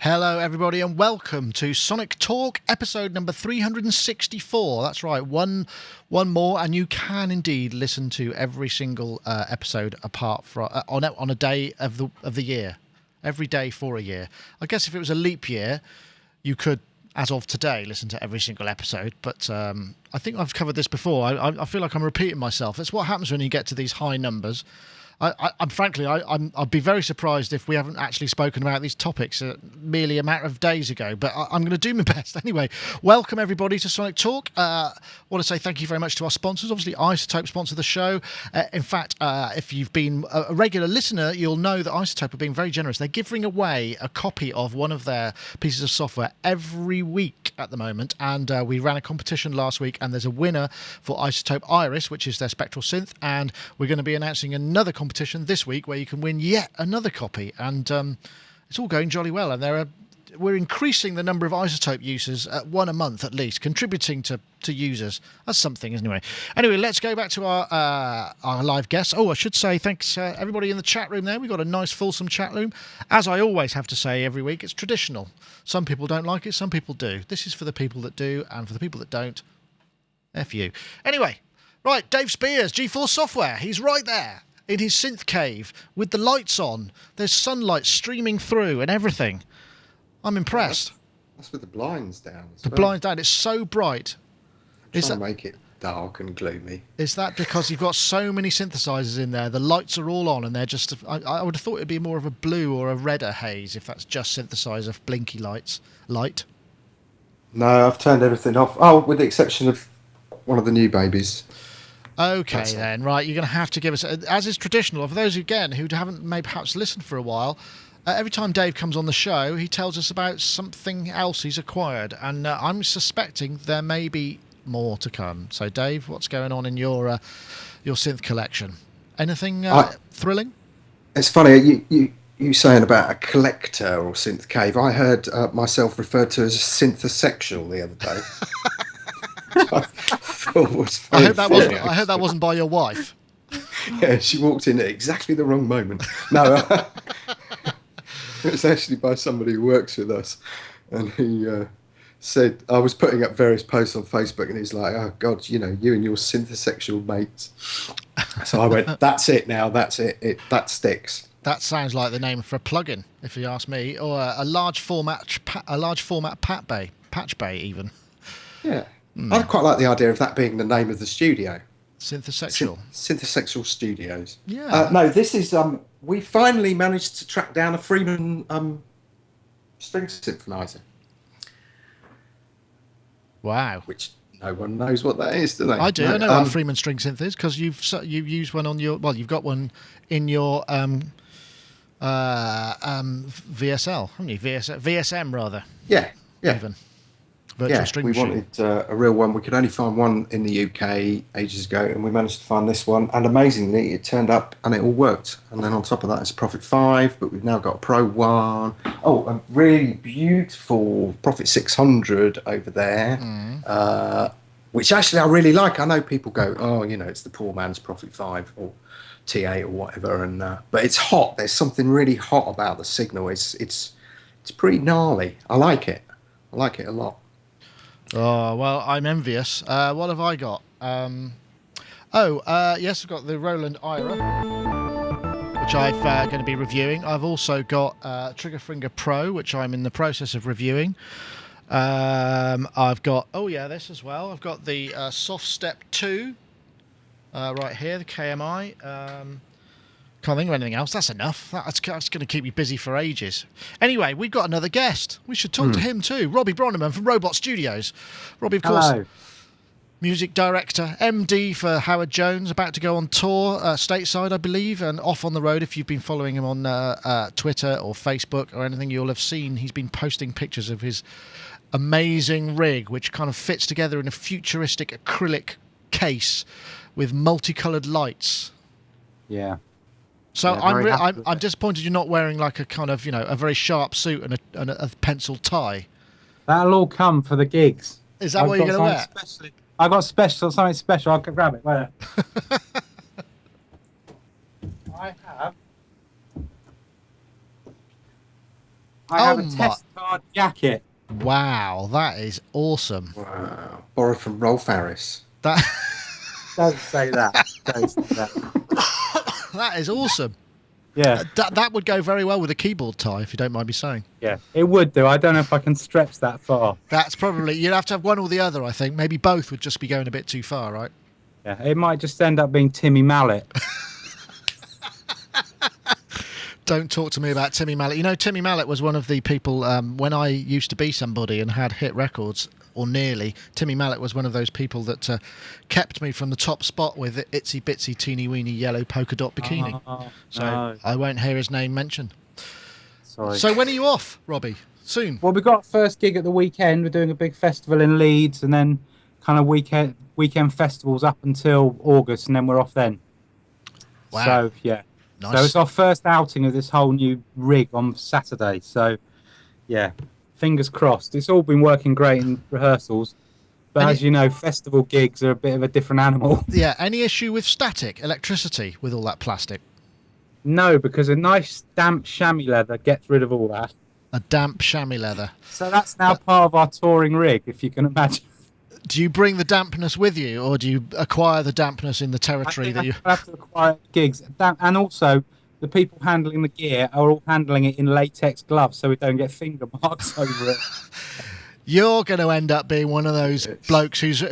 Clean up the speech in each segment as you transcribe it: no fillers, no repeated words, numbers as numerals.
Hello, everybody, and welcome to Sonic Talk, episode number 364. That's right, one more, and you can indeed listen to every single episode apart from on a day of the year, every day for a year. I guess if it was a leap year, you could, as of today, listen to every single episode. But I think I've covered this before. I feel like I'm repeating myself. It's what happens when you get to these high numbers. I'd be very surprised if we haven't actually spoken about these topics merely a matter of days ago, but I'm going to do my best anyway. Welcome everybody to Sonic Talk. I want to say thank you very much to our sponsors. Obviously, Isotope sponsor the show. In fact, if you've been a regular listener, you'll know that Isotope are being very generous. They're giving away a copy of one of their pieces of software every week at the moment, and we ran a competition last week, and there's a winner for Isotope Iris, which is their spectral synth, and we're going to be announcing another competition this week where you can win yet another copy, and it's all going jolly well, and we're increasing the number of Isotope users at one a month at least, contributing to users. That's something, isn't it? Anyway, let's go back to our live guests. I should say thanks everybody in the chat room there. We've got a nice fulsome chat room. As I always have to say every week, it's traditional. Some people don't like it, some people do. This is for the people that do, and for the people that don't, F you. Anyway, right, Dave Spears, G4 Software, he's right there in his synth cave with the lights on. There's sunlight streaming through and everything. I'm impressed. That's with the blinds down. The blinds down. It's so bright. I'm trying to make it dark and gloomy. Is that because you've got so many synthesizers in there? The lights are all on, and they're just. I would have thought it'd be more of a blue or a redder haze if that's just synthesizer blinky light. No, I've turned everything off. Oh, with the exception of one of the new babies. Okay, then, right, you're going to have to give us, as is traditional, for those, again, who haven't maybe perhaps listened for a while, every time Dave comes on the show, he tells us about something else he's acquired, and I'm suspecting there may be more to come. So, Dave, what's going on in your synth collection? Anything thrilling? It's funny, you saying about a collector or synth cave. I heard myself referred to as a synthosexual the other day. I hope that wasn't by your wife. Yeah, she walked in at exactly the wrong moment. No, it's actually by somebody who works with us, and he said I was putting up various posts on Facebook, and he's like, "Oh God, you and your synthosexual mates." So I went, "That's it now. That's it. That sticks." That sounds like the name for a plugin, if you ask me, or a large format patch bay even. Yeah. I quite like the idea of that being the name of the studio. Synthosexual. Synthosexual Studios. Yeah. No, this is... we finally managed to track down a Freeman string synthesizer. Wow. Which no one knows what that is, do they? I do. No, I know what a Freeman string synth is, because you've used one on your... Well, you've got one in your VSL, haven't you? VSM, rather. Yeah. Even. Virtual string machine. Wanted a real one. We could only find one in the UK ages ago, and we managed to find this one. And amazingly, it turned up and it all worked. And then on top of that, it's a Prophet 5, but we've now got a Pro 1. Oh, a really beautiful Prophet 600 over there, which actually I really like. I know people go, it's the poor man's Prophet 5 or T8 or whatever, but it's hot. There's something really hot about the signal. It's pretty gnarly. I like it. I like it a lot. Oh, well, I'm envious. What have I got? Yes, I've got the Roland Ira, which I'm going to be reviewing. I've also got Trigger Finger Pro, which I'm in the process of reviewing. I've got, this as well. I've got the Soft Step 2 right here, the KMI. Can't think of anything else. That's enough. That's going to keep you busy for ages. Anyway, we've got another guest. We should talk to him too. Robbie Bronneman from Robot Studios. Robbie, of course, hello. Music director, MD for Howard Jones, about to go on tour stateside, I believe, and off on the road. If you've been following him on Twitter or Facebook or anything, you'll have seen he's been posting pictures of his amazing rig, which kind of fits together in a futuristic acrylic case with multicoloured lights. Yeah. So I'm disappointed you're not wearing like a kind of, a very sharp suit and a pencil tie. That'll all come for the gigs. Is that what you're going to wear? I've got something special. I can grab it. Wait. I have I have a my- test card jacket. Wow, that is awesome. Wow. Borrowed from Rolf Harris. That Don't say that. Don't say that. that is awesome. Yeah, That would go very well with a keyboard tie, if you don't mind me saying. yeah. It would do. I don't know if I can stretch that far. That's probably, you'd have to have one or the other, I think. Maybe both would just be going a bit too far, right? Yeah, it might just end up being Timmy Mallet. Don't talk to me about Timmy Mallet. You know, Timmy Mallet was one of the people, when I used to be somebody and had hit records, or nearly, Timmy Mallet was one of those people that kept me from the top spot with itsy bitsy teeny weeny yellow polka dot bikini. Oh, So no. I won't hear his name mentioned. Sorry. So when are you off, Robbie? Soon? Well, we got first gig at the weekend. We're doing a big festival in Leeds, and then kind of weekend festivals up until August, and then we're off then. Wow. So yeah. Nice. So it's our first outing of this whole new rig on Saturday. So yeah, fingers crossed. It's all been working great in rehearsals, but And as you know, festival gigs are a bit of a different animal. Yeah, any issue with static, electricity with all that plastic? No, because a nice damp chamois leather gets rid of all that. A damp chamois leather. So that's now part of our touring rig, if you can imagine. Do you bring the dampness with you, or do you acquire the dampness in the territory that you... I have to acquire gigs, and also the people handling the gear are all handling it in latex gloves, so we don't get finger marks over it. You're going to end up being one of those blokes who's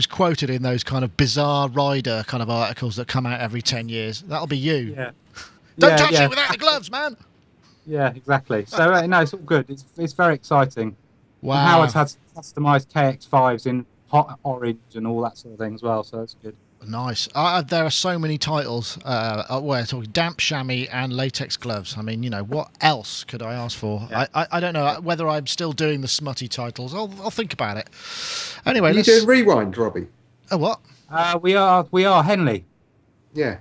quoted in those kind of bizarre rider kind of articles that come out every 10 years. That'll be you. Yeah. Don't touch it without the gloves, man. Yeah, exactly. So no, it's all good. It's very exciting. Wow. And Howard's had customized KX5s in hot orange and all that sort of thing as well, so that's good. Nice. There are so many titles where talking damp chamois and latex gloves. I mean, what else could I ask for? Yeah. I don't know whether I'm still doing the smutty titles. I'll think about it. Anyway, You doing Rewind, Robbie? Oh, what? We are Henley. Yeah.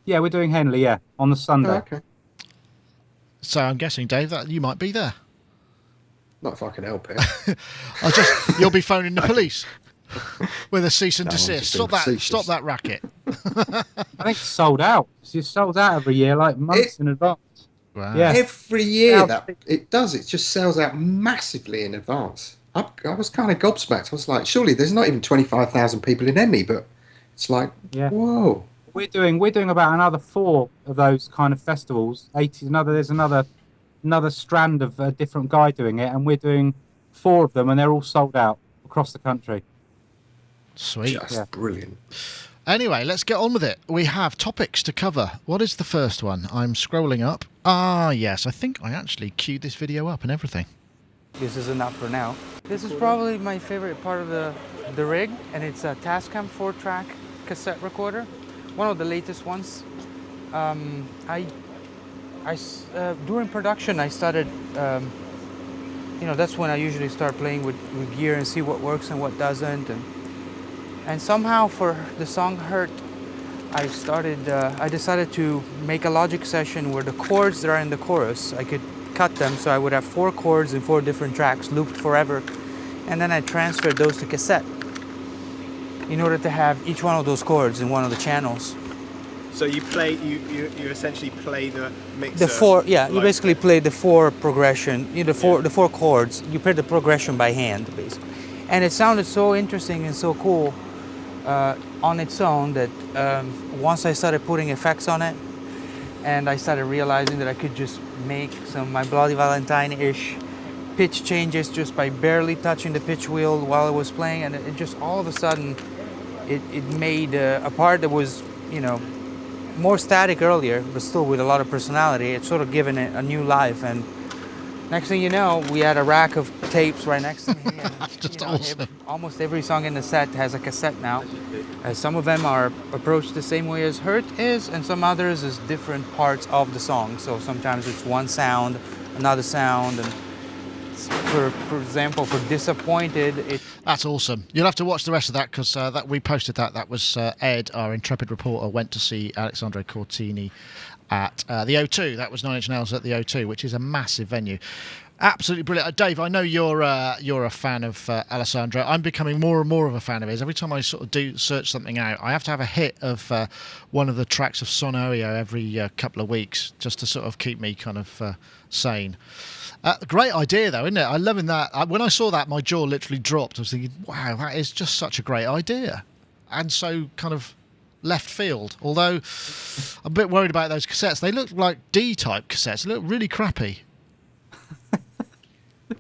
Yeah, we're doing Henley. Yeah, on the Sunday. Oh, okay. So I'm guessing, Dave, that you might be there. Not if I can help it. You'll be phoning the police with a cease and No, I'm desist. just Stop being that! facetious. Stop that racket! I think it's sold out. It's sold out every year, like months in advance. Wow. Yeah. Every year Yeah. that it does, it just sells out massively in advance. I was kind of gobsmacked. I was like, surely there's not even 25,000 people in Emmy, but it's like, Yeah. whoa. We're doing about another 4 of those kind of festivals. There's another strand of a different guy doing it, and we're doing 4 of them, and they're all sold out across the country. Sweet. Just Yeah. brilliant. Anyway, let's get on with it. We have topics to cover. What is the first one? I'm scrolling up. Ah, yes. I think I actually queued this video up and everything. This is enough for now. This is probably my favorite part of the rig, and it's a Tascam 4-track cassette recorder, one of the latest ones. During production, I started, that's when I usually start playing with gear and see what works and what doesn't, and somehow for the song Hurt, I decided to make a Logic session where the chords that are in the chorus, I could cut them so I would have 4 chords in 4 different tracks looped forever, and then I transferred those to cassette in order to have each one of those chords in one of the channels. So you essentially play the mixer. The 4, yeah, you like- basically play the 4 progression, the 4 chords. You play the progression by hand, basically, and it sounded so interesting and so cool on its own that once I started putting effects on it, and I started realizing that I could just make some My Bloody Valentine-ish pitch changes just by barely touching the pitch wheel while I was playing, and it just all of a sudden it made a part that was more static earlier, but still with a lot of personality. It's sort of given it a new life, and next thing you know, we had a rack of tapes right next to me. And, Just awesome. almost every song in the set has a cassette now. Some of them are approached the same way as Hurt is, and some others is different parts of the song. So sometimes it's one sound, another sound, and for example, for Disappointed, That's awesome. You'll have to watch the rest of that because that we posted that. That was Ed, our intrepid reporter, went to see Alessandro Cortini at the O2. That was 9 Inch Nails at the O2, which is a massive venue. Absolutely brilliant, Dave. I know you're a fan of Alessandro. I'm becoming more and more of a fan of his. Every time I sort of do search something out, I have to have a hit of one of the tracks of Sonorio every couple of weeks, just to sort of keep me kind of sane. Great idea, though, isn't it? I'm loving that. When I saw that, my jaw literally dropped. I was thinking, wow, that is just such a great idea, and so kind of left field. Although I'm a bit worried about those cassettes. They look like D-type cassettes. They look really crappy.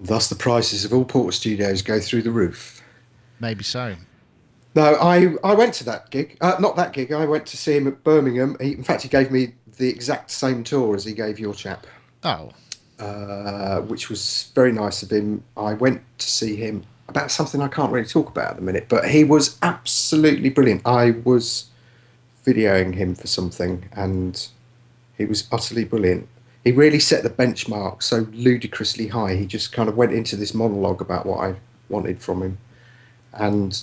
Thus, the prices of all Porter Studios go through the roof. Maybe so. No, I went to that gig. Not that gig. I went to see him at Birmingham. In fact, he gave me the exact same tour as he gave your chap. Oh. Which was very nice of him. I went to see him about something I can't really talk about at the minute, but he was absolutely brilliant. I was videoing him for something, and he was utterly brilliant. He really set the benchmark so ludicrously high. He just kind of went into this monologue about what I wanted from him and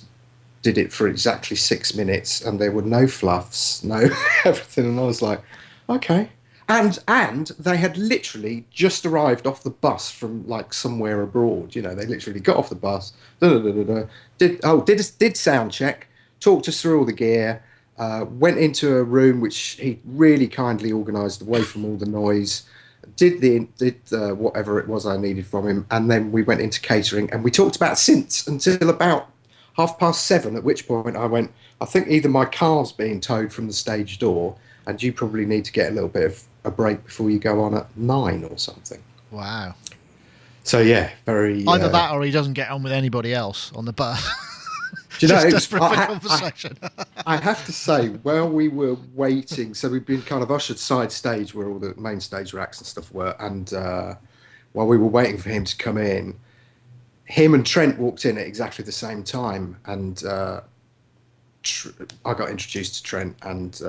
did it for exactly 6 minutes, and there were no fluffs, no everything. And I was like, okay. And they had literally just arrived off the bus from like somewhere abroad. You know, they literally got off the bus, did sound check, talked us through all the gear, went into a room which he really kindly organised away from all the noise, did whatever it was I needed from him, and then we went into catering and we talked about synths until about 7:30. At which point I went, I think either my car's being towed from the stage door, and you probably need to get a little bit of a break before you go on at 9 or something. Wow. So yeah, very either that or he doesn't get on with anybody else on the bus. Do you know, just for conversation. I have to say, while we were waiting, so we'd been kind of ushered side stage where all the main stage racks and stuff were, and while we were waiting for him to come in, him and Trent walked in at exactly the same time, and I got introduced to Trent, and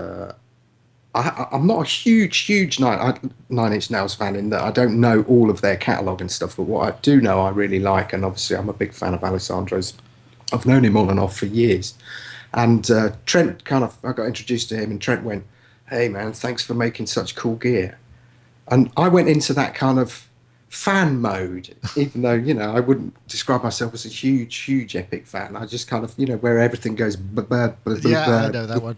I'm not a huge Nine Inch Nails fan in that I don't know all of their catalogue and stuff, but what I do know I really like, and obviously I'm a big fan of Alessandro's. I've known him on and off for years. And Trent I got introduced to him, and Trent went, hey man, thanks for making such cool gear. And I went into that kind of fan mode, even though, you know, I wouldn't describe myself as a huge epic fan. I just kind of, you know, where everything goes I know that one.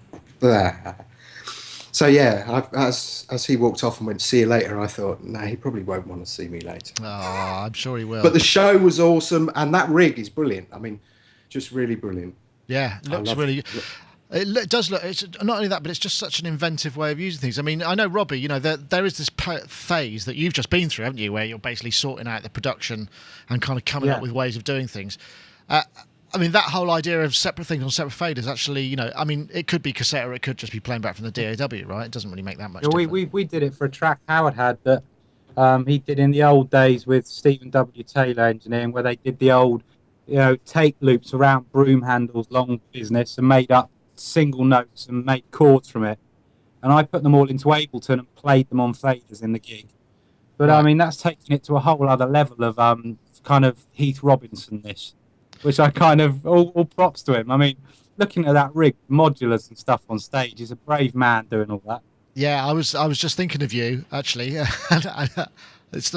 So yeah, as he walked off and went, see you later, I thought, no, he probably won't want to see me later. Oh, I'm sure he will. But the show was awesome, and that rig is brilliant. I mean, just really brilliant. Yeah, it looks really. It does look. It's not only that, but it's just such an inventive way of using things. I mean, I know, Robbie, you know, there is this phase that you've just been through, haven't you, where you're basically sorting out the production and kind of coming up with ways of doing things. I mean, that whole idea of separate things on separate faders, actually, you know, I mean, it could be cassette or it could just be playing back from the DAW, right? It doesn't really make that much difference. We did it for a track Howard had that he did in the old days with Stephen W. Taylor engineering, where they did the old, you know, tape loops around broom handles, long business, and made up single notes and made chords from it. And I put them all into Ableton and played them on faders in the gig. But I mean, that's taking it to a whole other level of kind of Heath Robinson-ish, which I kind of all props to him. I mean, looking at that rig, modulars and stuff on stage, he's a brave man doing all that. Yeah, I was just thinking of you, actually. It's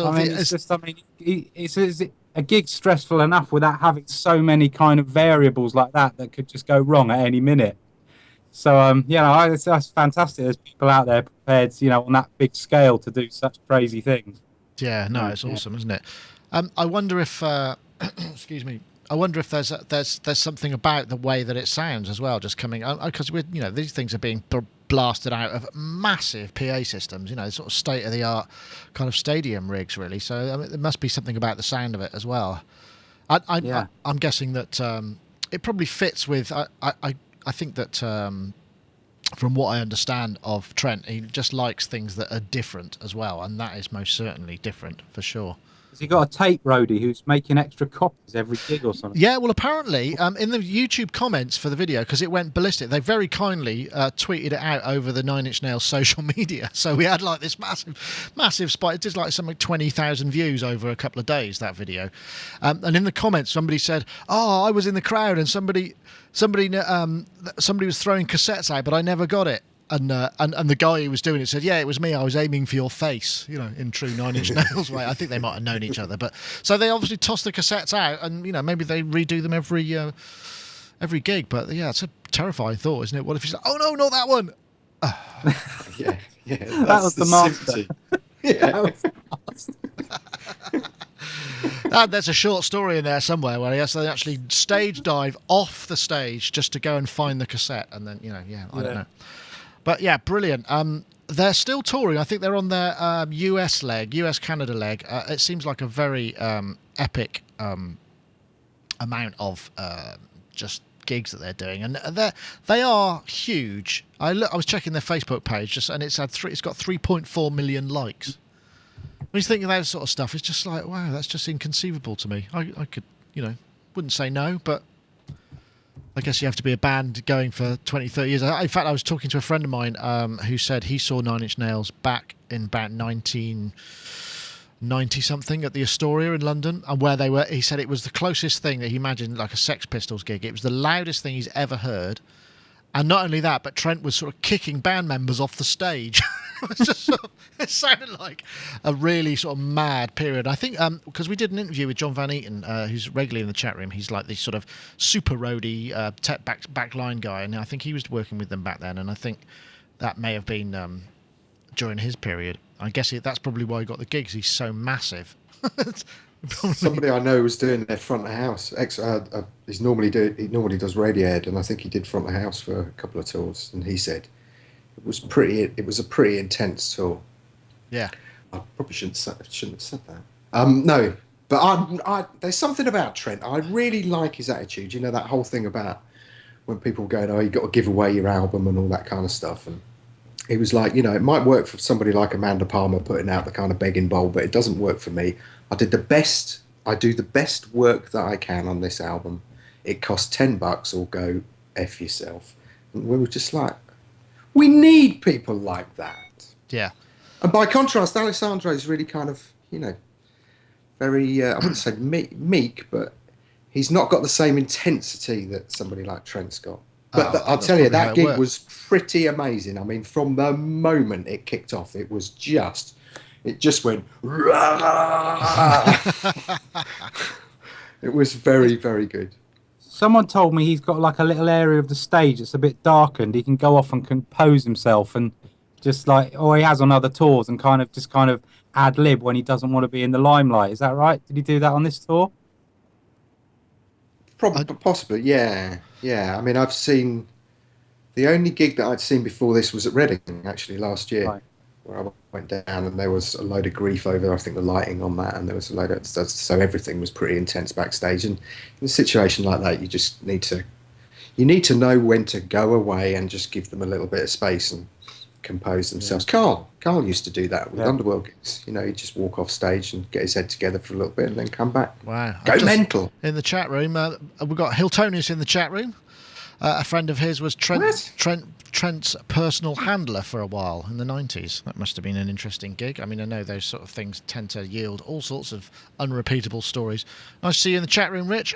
a gig stressful enough without having so many kind of variables like that could just go wrong at any minute. So that's fantastic. There's people out there prepared, you know, on that big scale to do such crazy things. Yeah, no, it's awesome, isn't it? I wonder if excuse me. I wonder if there's something about the way that it sounds as well, just coming, because these things are being blasted out of massive PA systems, you know, sort of state of the art kind of stadium rigs, really. So I mean, there must be something about the sound of it as well. I'm guessing that it probably fits with. I think that from what I understand of Trent, he just likes things that are different as well, and that is most certainly different for sure. Has he got a tape roadie who's making extra copies every gig or something? Yeah, well, apparently, in the YouTube comments for the video, because it went ballistic, they very kindly tweeted it out over the Nine Inch Nails social media. So we had like this massive spike. It did like something 20,000 views over a couple of days, that video. And in the comments, somebody said, "Oh, I was in the crowd and somebody was throwing cassettes out, but I never got it." And the guy who was doing it said, "Yeah, it was me. I was aiming for your face," in true Nine Inch Nails way. I think they might have known each other, but so they obviously toss the cassettes out, and maybe they redo them every gig. But yeah, it's a terrifying thought, isn't it? What if he's like, "Oh no, not that one"? Yeah. That was the master. Yeah. That was the master. There's a short story in there somewhere where he has to actually stage dive off the stage just to go and find the cassette, and then I don't know. But yeah, brilliant. They're still touring. I think they're on their US Canada leg. It seems like a very epic amount of just gigs that they're doing, and they are huge. I was checking their Facebook page and it's got 3.4 million likes. When you think of that sort of stuff, it's just like, wow, that's just inconceivable to me. I could, wouldn't say no, but I guess you have to be a band going for 20, 30 years. In fact, I was talking to a friend of mine who said he saw Nine Inch Nails back in about 1990-something at the Astoria in London, and where they were, he said it was the closest thing that he imagined like a Sex Pistols gig. It was the loudest thing he's ever heard. And not only that, but Trent was sort of kicking band members off the stage. It sounded like a really sort of mad period. I think because we did an interview with John Van Eaton, who's regularly in the chat room. He's like this sort of super roadie tech backline guy, and I think he was working with them back then. And I think that may have been during his period. I guess that's probably why he got the gigs. He's so massive. Somebody I know was doing their front of house. He normally does Radiohead, and I think he did front of house for a couple of tours. And he said it was a pretty intense tour. Yeah, I probably shouldn't have said that. No, but there's something about Trent. I really like his attitude. That whole thing about when people go, "Oh, you got to give away your album" and all that kind of stuff. And he was like, it might work for somebody like Amanda Palmer putting out the kind of begging bowl, but it doesn't work for me. I do the best work that I can on this album. It costs $10 or go F yourself. And we were just like, we need people like that. Yeah. And by contrast, Alessandro is really kind of, very, I wouldn't say meek, but he's not got the same intensity that somebody like Trent's got. But I'll tell you, that gig was pretty amazing. I mean, from the moment it kicked off, it just went, it was very, very good. Someone told me he's got like a little area of the stage that's a bit darkened. He can go off and compose himself and just or he has on other tours and kind of ad lib when he doesn't want to be in the limelight. Is that right? Did he do that on this tour? Probably, possibly, yeah. I mean, I've seen the only gig that I'd seen before this was at Reading, actually, last year, right, where I went down and there was a load of grief over, I think, the lighting on that, and there was a load of stuff, so everything was pretty intense backstage. And in a situation like that, you just need to know when to go away and just give them a little bit of space and compose themselves. Yeah. Carl used to do that with Underworld gigs. He'd just walk off stage and get his head together for a little bit and then come back. Wow. Go mental. In the chat room, we've got Hiltonius in the chat room. A friend of his was Trent's personal handler for a while in the 90s. That must have been an interesting gig. I mean, I know those sort of things tend to yield all sorts of unrepeatable stories. Nice to see you in the chat room, Rich.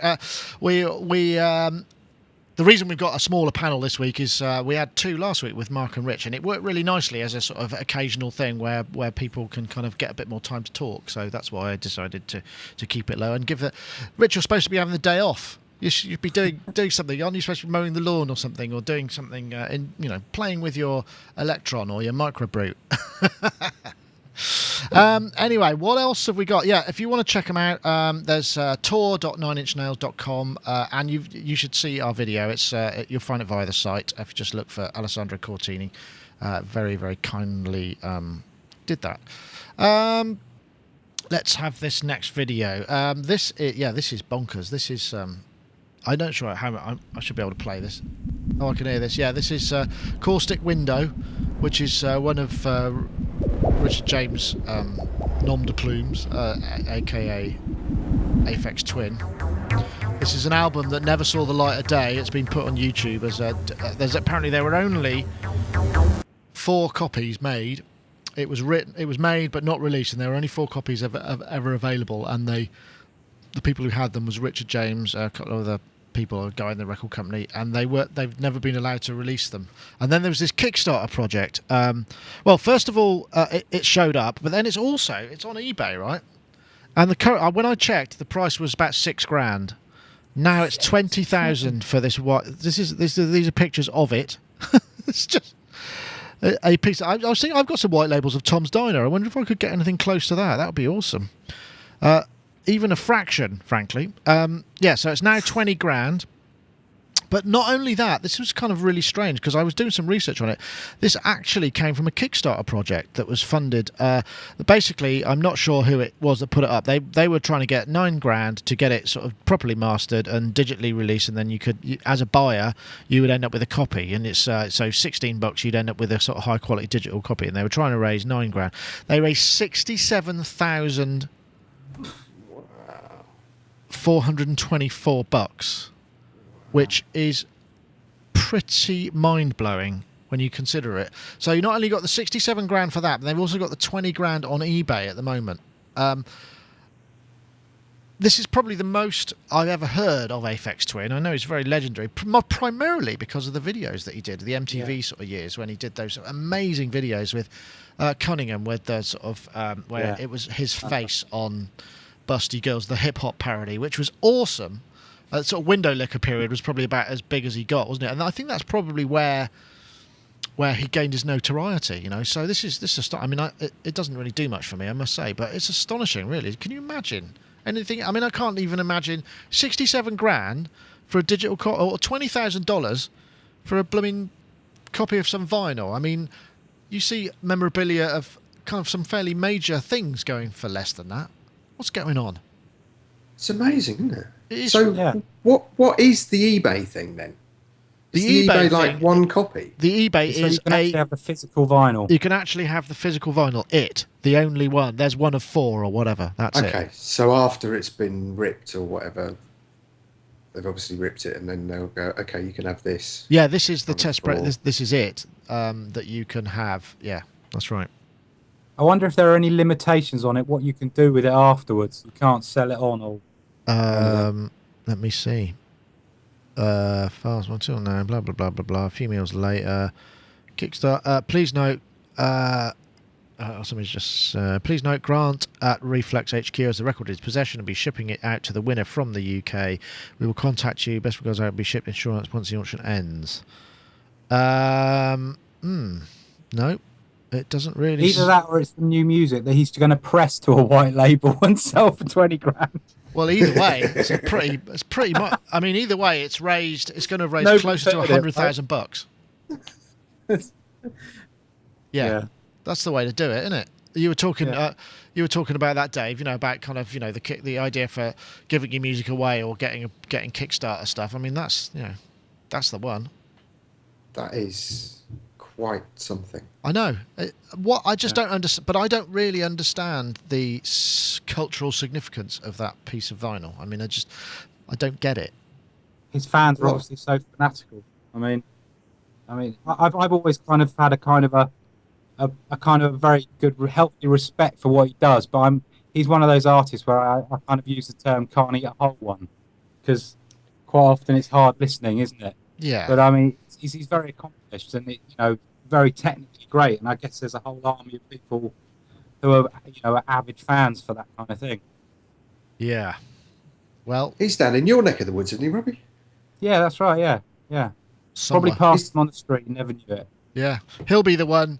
The reason we've got a smaller panel this week is we had two last week with Mark and Rich, and it worked really nicely as a sort of occasional thing where people can kind of get a bit more time to talk. So that's why I decided to keep it low and give Rich, you're supposed to be having the day off. You'd be doing something. Aren't you supposed to be mowing the lawn or something, or doing something playing with your Electron or your Microbrute? Anyway, what else have we got? Yeah, if you want to check them out, there's tour.nineinchnails.com, and you should see our video. It's you'll find it via the site if you just look for Alessandro Cortini. Very, very kindly did that. Let's have this next video. This is bonkers. This is I'm not sure how I should be able to play this. Oh, I can hear this. Yeah, this is Caustic Window, which is one of Richard James' nom de plumes, aka Aphex Twin. This is an album that never saw the light of day. It's been put on YouTube as apparently there were only 4 copies made. It was made but not released, and there were only 4 copies ever available. And the people who had them was Richard James, a couple of other people, a guy in the record company, and they've never been allowed to release them. And then there was this Kickstarter project. Well, first of all, it showed up, but then it's on eBay, right? And when I checked, the price was about $6,000. Now it's 20,000 for this. These are pictures of it. It's just a piece. I was thinking I've got some white labels of Tom's Diner. I wonder if I could get anything close to that. That would be awesome. Even a fraction, frankly. So it's now 20 grand. But not only that, this was kind of really strange because I was doing some research on it. This actually came from a Kickstarter project that was funded. Basically, I'm not sure who it was that put it up. They were trying to get 9 grand to get it sort of properly mastered and digitally released, and then as a buyer, you would end up with a copy. And it's so $16, you'd end up with a sort of high quality digital copy. And they were trying to raise 9 grand. They raised $67,424. Which is pretty mind-blowing when you consider it. So you not only got the 67 grand for that, but they've also got the 20 grand on eBay at the moment. This is probably the most I've ever heard of Aphex Twin. I know it's very legendary, primarily because of the videos that he did, the MTV sort of years when he did those amazing videos with Cunningham, with the sort of where it was his face on Busty Girls, the hip-hop parody, which was awesome. Sort of window liquor period was probably about as big as he got, wasn't it? And I think that's probably where he gained his notoriety. You know, so this is I mean, it doesn't really do much for me, I must say, but it's astonishing, really. Can you imagine anything? I mean, I can't even imagine 67 grand for a digital or $20,000 for a blooming copy of some vinyl. I mean, you see memorabilia of kind of some fairly major things going for less than that. What's going on? It's amazing, isn't it? Yeah. What is the eBay thing then? Is the eBay like thing, one copy? The eBay So is you can actually have the physical vinyl. You can actually have the physical vinyl. The only one. There's one of 4 or whatever. That's it. Okay, so after it's been ripped or whatever, they've obviously ripped it, and then they'll go, okay, you can have this. Yeah, this is the test press. This is it that you can have. Yeah, that's right. I wonder if there are any limitations on it, what you can do with it afterwards. You can't sell it on or... Let me see. Files until now, blah blah blah blah blah. A few meals later, Kickstart. Please note. Somebody's just. Please note. Grant at Reflex HQ as the record is possession and be shipping it out to the winner from the UK. We will contact you. Best regards. Out. Be shipped insurance once the auction ends. No. It doesn't really. Either that or it's the new music that he's going to press to a white label and sell for 20 grand. Well, either way, it's pretty much. I mean, either way, it's going to raise closer to $100,000. Yeah, that's the way to do it, isn't it? You were talking, you were talking about that, Dave. You know, about kind of, the idea for giving your music away or getting Kickstarter stuff. I mean, that's the one. That is quite something. I know. What I just don't understand, but I don't really understand the cultural significance of that piece of vinyl. I mean, I don't get it. His fans are obviously so fanatical. I mean, I've always kind of had a kind of a kind of very good, healthy respect for what he does. But he's one of those artists where I kind of use the term "can't eat a whole one" because quite often it's hard listening, isn't it? Yeah. But I mean, he's very accomplished and very technically great. And I guess there's a whole army of people who are avid fans for that kind of thing. Yeah. Well, he's down in your neck of the woods, isn't he, Robbie? Yeah, that's right. Yeah. Somewhere. Probably passed him on the street and never knew it. Yeah, he'll be the one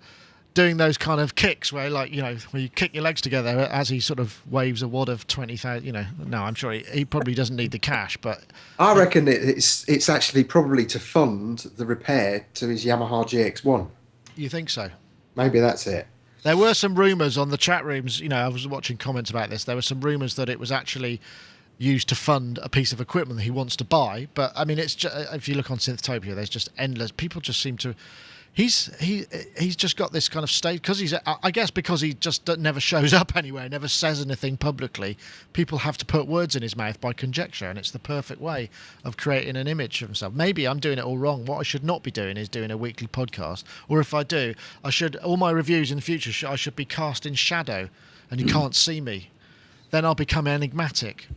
doing those kind of kicks where, like, where you kick your legs together as he sort of waves a wad of 20,000. No, I'm sure he probably doesn't need the cash, but I reckon it's actually probably to fund the repair to his Yamaha GX1. You think so? Maybe that's it. There were some rumours on the chat rooms. I was watching comments about this. There were some rumours that it was actually used to fund a piece of equipment that he wants to buy. But I mean, it's just, if you look on Synthtopia, there's just endless. People just seem to. He's just got this kind of state because I guess because he just never shows up anywhere, never says anything publicly. People have to put words in his mouth by conjecture, and it's the perfect way of creating an image of himself. Maybe I'm doing it all wrong. What I should not be doing is doing a weekly podcast, or if I do, all my reviews in the future I should be cast in shadow, and you can't see me. Then I'll become enigmatic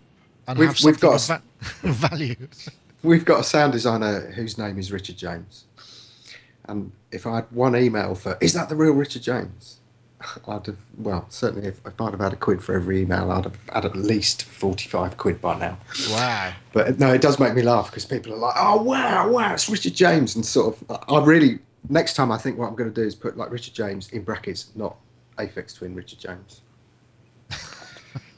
and have something of value. we've got a sound designer whose name is Richard James. And if I had one email for, is that the real Richard James? I'd have, well, certainly if I'd have had a quid for every email, I'd have had at least 45 quid by now. Wow. But no, it does make me laugh because people are like, oh, wow, it's Richard James. And sort of, I really, next time I think what I'm going to do is put like Richard James in brackets, not Aphex Twin Richard James.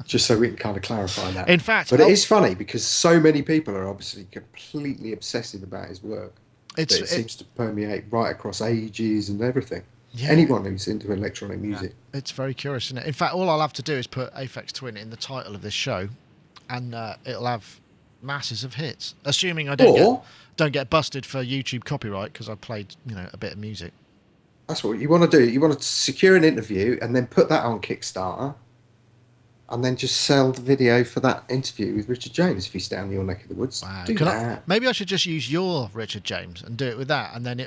Just so we can kind of clarify that. In fact, but it is funny because so many people are obviously completely obsessive about his work. It seems to permeate right across ages and everything. Yeah. Anyone who's into electronic music. Yeah. It's very curious, isn't it? In fact, all I'll have to do is put Aphex Twin in the title of this show, and it'll have masses of hits. Assuming I don't get busted for YouTube copyright because I played, a bit of music. That's what you want to do. You want to secure an interview and then put that on Kickstarter, and then just sell the video for that interview with Richard James if he's down in your neck of the woods. Wow. Do that. Maybe I should just use your Richard James and do it with that, and then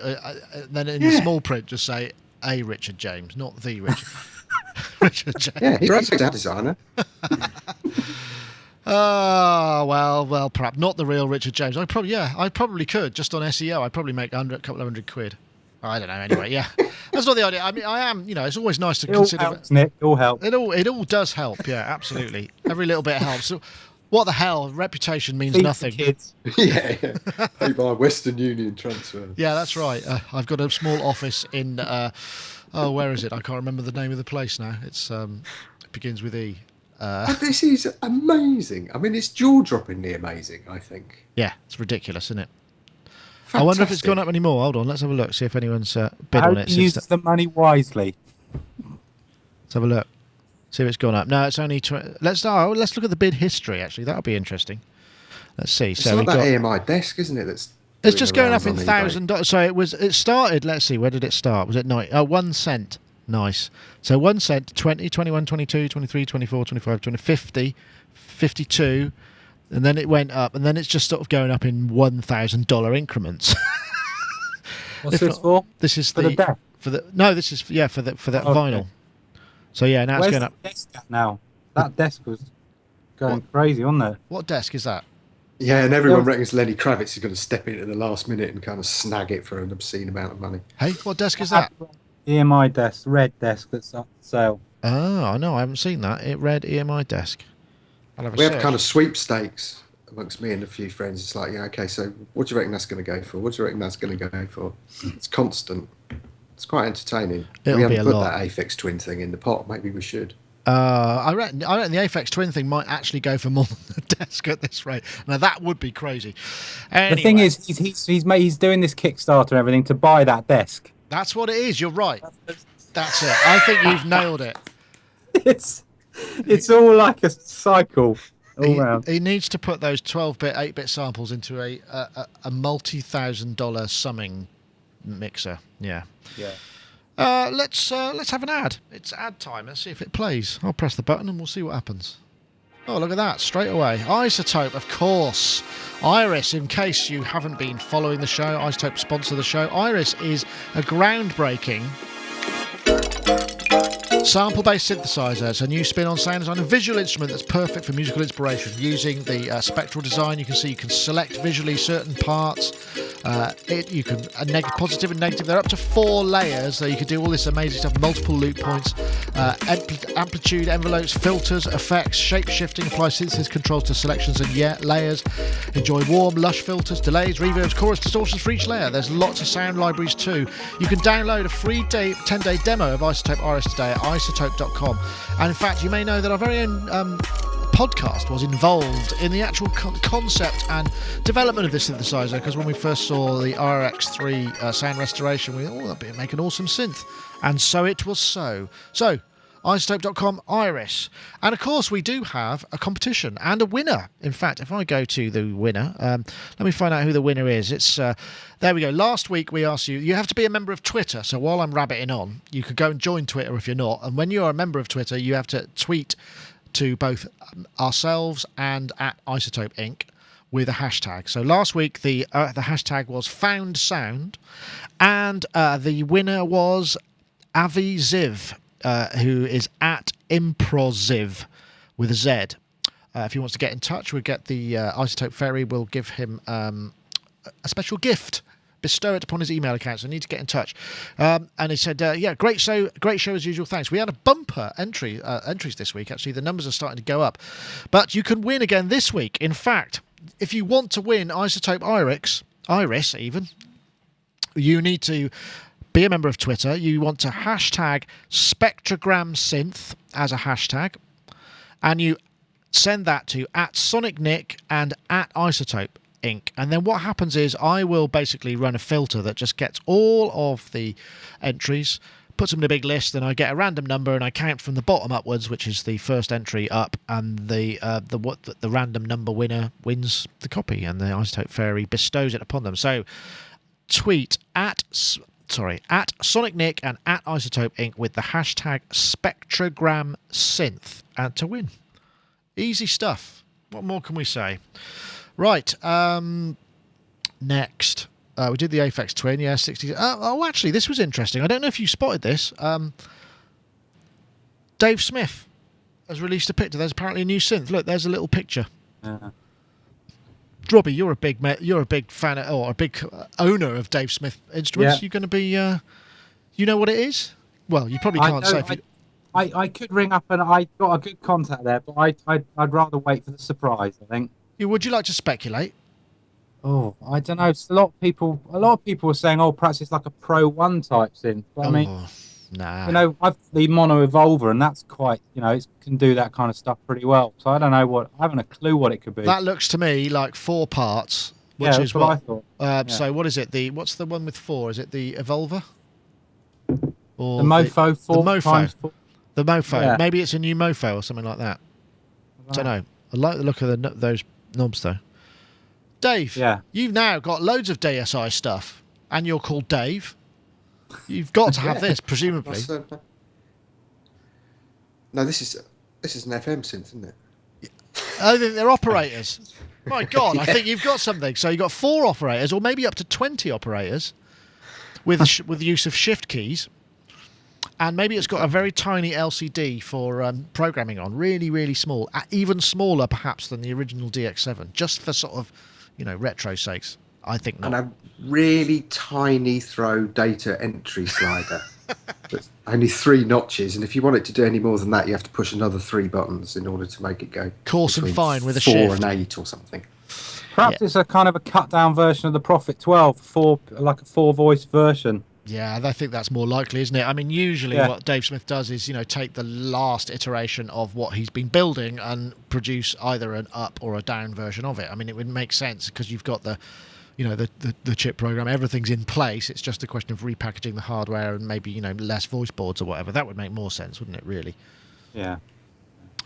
then in the small print just say a Richard James, not the Richard. Richard James. Yeah, he's a sound designer. Oh, well, perhaps not the real Richard James. I probably could just on SEO. I'd probably make a couple of hundred quid. I don't know. Anyway, yeah, that's not the idea. I mean, I am. It's always nice to consider. All helps, Nick. It all helps. It all does help. Yeah, absolutely. Every little bit helps. So, what the hell? Reputation means Feed nothing. the kids. Yeah. Paid by Western Union transfer. Yeah, that's right. I've got a small office in. Where is it? I can't remember the name of the place now. It's it begins with E. This is amazing. I mean, it's jaw-droppingly amazing, I think. Yeah, it's ridiculous, isn't it? Fantastic. I wonder if it's gone up anymore. Hold on, let's have a look. See if anyone's bid on it. Use the money wisely. Let's have a look. See if it's gone up. No, it's only. Let's look at the bid history. Actually, that'll be interesting. Let's see. It's like that AMI desk, isn't it? It's just going up in $1,000. So it started. Let's see. Where did it start? Was it 1 cent? Nice. So 1 cent, 20, 21, 22, 23, 24, 25, 20, 50, 52, and then it went up, and then it's just sort of going up in $1,000 increments. What's this for? This is for the deck. This is for that vinyl. So yeah, now it's going up. Where's the desk at now? That desk was going crazy, wasn't it? What desk is that? Yeah, and everyone reckons Lenny Kravitz is going to step in at the last minute and kind of snag it for an obscene amount of money. Hey, what desk is that? EMI desk, red desk that's up for sale. Oh, no, I haven't seen that. It red EMI desk. We have kind of sweepstakes amongst me and a few friends. It's like, yeah, okay, so what do you reckon that's going to go for? What do you reckon that's going to go for? It's constant. It's quite entertaining. We haven't put that Aphex Twin thing in the pot. Maybe we should. I reckon the Aphex Twin thing might actually go for more than the desk at this rate. Now that would be crazy. Anyway. The thing is, he's doing this Kickstarter and everything to buy that desk. That's what it is. You're right. That's it. I think you've nailed it. It's all like a cycle all round. He needs to put those 12-bit, 8-bit samples into a multi-$1,000 summing mixer. Yeah. Yeah. Let's have an ad. It's ad time. Let's see if it plays. I'll press the button and we'll see what happens. Oh, look at that, straight away. Isotope, of course. Iris, in case you haven't been following the show, Isotope sponsor the show. Iris is a groundbreaking sample-based synthesizer. It's a new spin on sound design, a visual instrument that's perfect for musical inspiration. Using the spectral design, you can select visually certain parts. You can positive and negative. They're up to 4 layers, so you can do all this amazing stuff. Multiple loop points, amplitude, envelopes, filters, effects, shape shifting. Apply synthesis controls to selections and layers. Enjoy warm, lush filters, delays, reverbs, chorus, distortions for each layer. There's lots of sound libraries too. You can download a free 10-day demo of Isotope Iris today at isotope.com. And in fact, you may know that our very own podcast was involved in the actual concept and development of this synthesizer, because when we first saw the RX3 sound restoration, we thought, that'd be make an awesome synth, and so it was so isotope.com Iris. And of course we do have a competition and a winner. In fact, if I go to the winner, let me find out who the winner is. It's there we go. Last week we asked you have to be a member of Twitter, so while I'm rabbiting on, you could go and join Twitter if you're not, and when you're a member of Twitter you have to tweet to both ourselves and at Isotope Inc. with a hashtag. So last week the hashtag was Found Sound, and the winner was Avi Ziv, who is at Improsiv with a Z. If he wants to get in touch, we'll get the Isotope Fairy. We'll give him a special gift. Bestow it upon his email account, so I need to get in touch. And he said, yeah, great show as usual, thanks. We had a bumper entries this week, actually. The numbers are starting to go up. But you can win again this week. In fact, if you want to win Isotope Iris even, you need to be a member of Twitter. You want to hashtag Spectrogram Synth as a hashtag, and you send that to @SonicNick and @Isotope Inc. And then what happens is I will basically run a filter that just gets all of the entries, puts them in a big list, and I get a random number and I count from the bottom upwards, which is the first entry up, and the random number winner wins the copy, and the Isotope Fairy bestows it upon them. So tweet at SonicNick and @Isotope Inc. with the hashtag Spectrogram Synth and to win. Easy stuff. What more can we say? Right, next. We did the Aphex Twin, yeah, 60. Actually, this was interesting. I don't know if you spotted this. Dave Smith has released a picture. There's apparently a new synth. Look, there's a little picture. Robbie, you're a big fan or a big owner of Dave Smith instruments. Yeah. You're going to be, you know what it is? Well, you probably can't say. I could ring up and I got a good contact there, but I'd rather wait for the surprise, I think. Would you like to speculate? Oh, I don't know. A lot of people are saying, "Oh, perhaps it's like a Pro 1 type synth." But I mean, nah. I've the mono evolver, and that's quite, it can do that kind of stuff pretty well. So I don't know I haven't a clue what it could be. That looks to me like 4 parts, which is what I thought. So what is it? What's the one with 4? Is it the evolver? Or The Mofo 4 Mofo. times 4. The Mofo. Yeah. Maybe it's a new Mofo or something like that. I don't know. I like the look of those knobs though. Dave, you've now got loads of DSI stuff, and you're called Dave. You've got to have this, presumably. No, this is an FM synth, isn't it? I think they're operators. My God, I think you've got something. So you've got 4 operators, or maybe up to 20 operators, with the use of shift keys. And maybe it's got a very tiny LCD for programming on, really, really small, even smaller perhaps than the original DX7, just for sort of, retro sakes. I think not. And a really tiny throw data entry slider. That's only 3 notches, and if you want it to do any more than that, you have to push another 3 buttons in order to make it go coarse and fine with a 4 shift. and 8 or something. Perhaps it's a kind of a cut down version of the Prophet 12, like a 4-voice version. Yeah, I think that's more likely, isn't it? I mean, usually what Dave Smith does is, take the last iteration of what he's been building and produce either an up or a down version of it. I mean, it would make sense because you've got the chip program, everything's in place. It's just a question of repackaging the hardware and maybe, less voice boards or whatever. That would make more sense, wouldn't it, really? Yeah.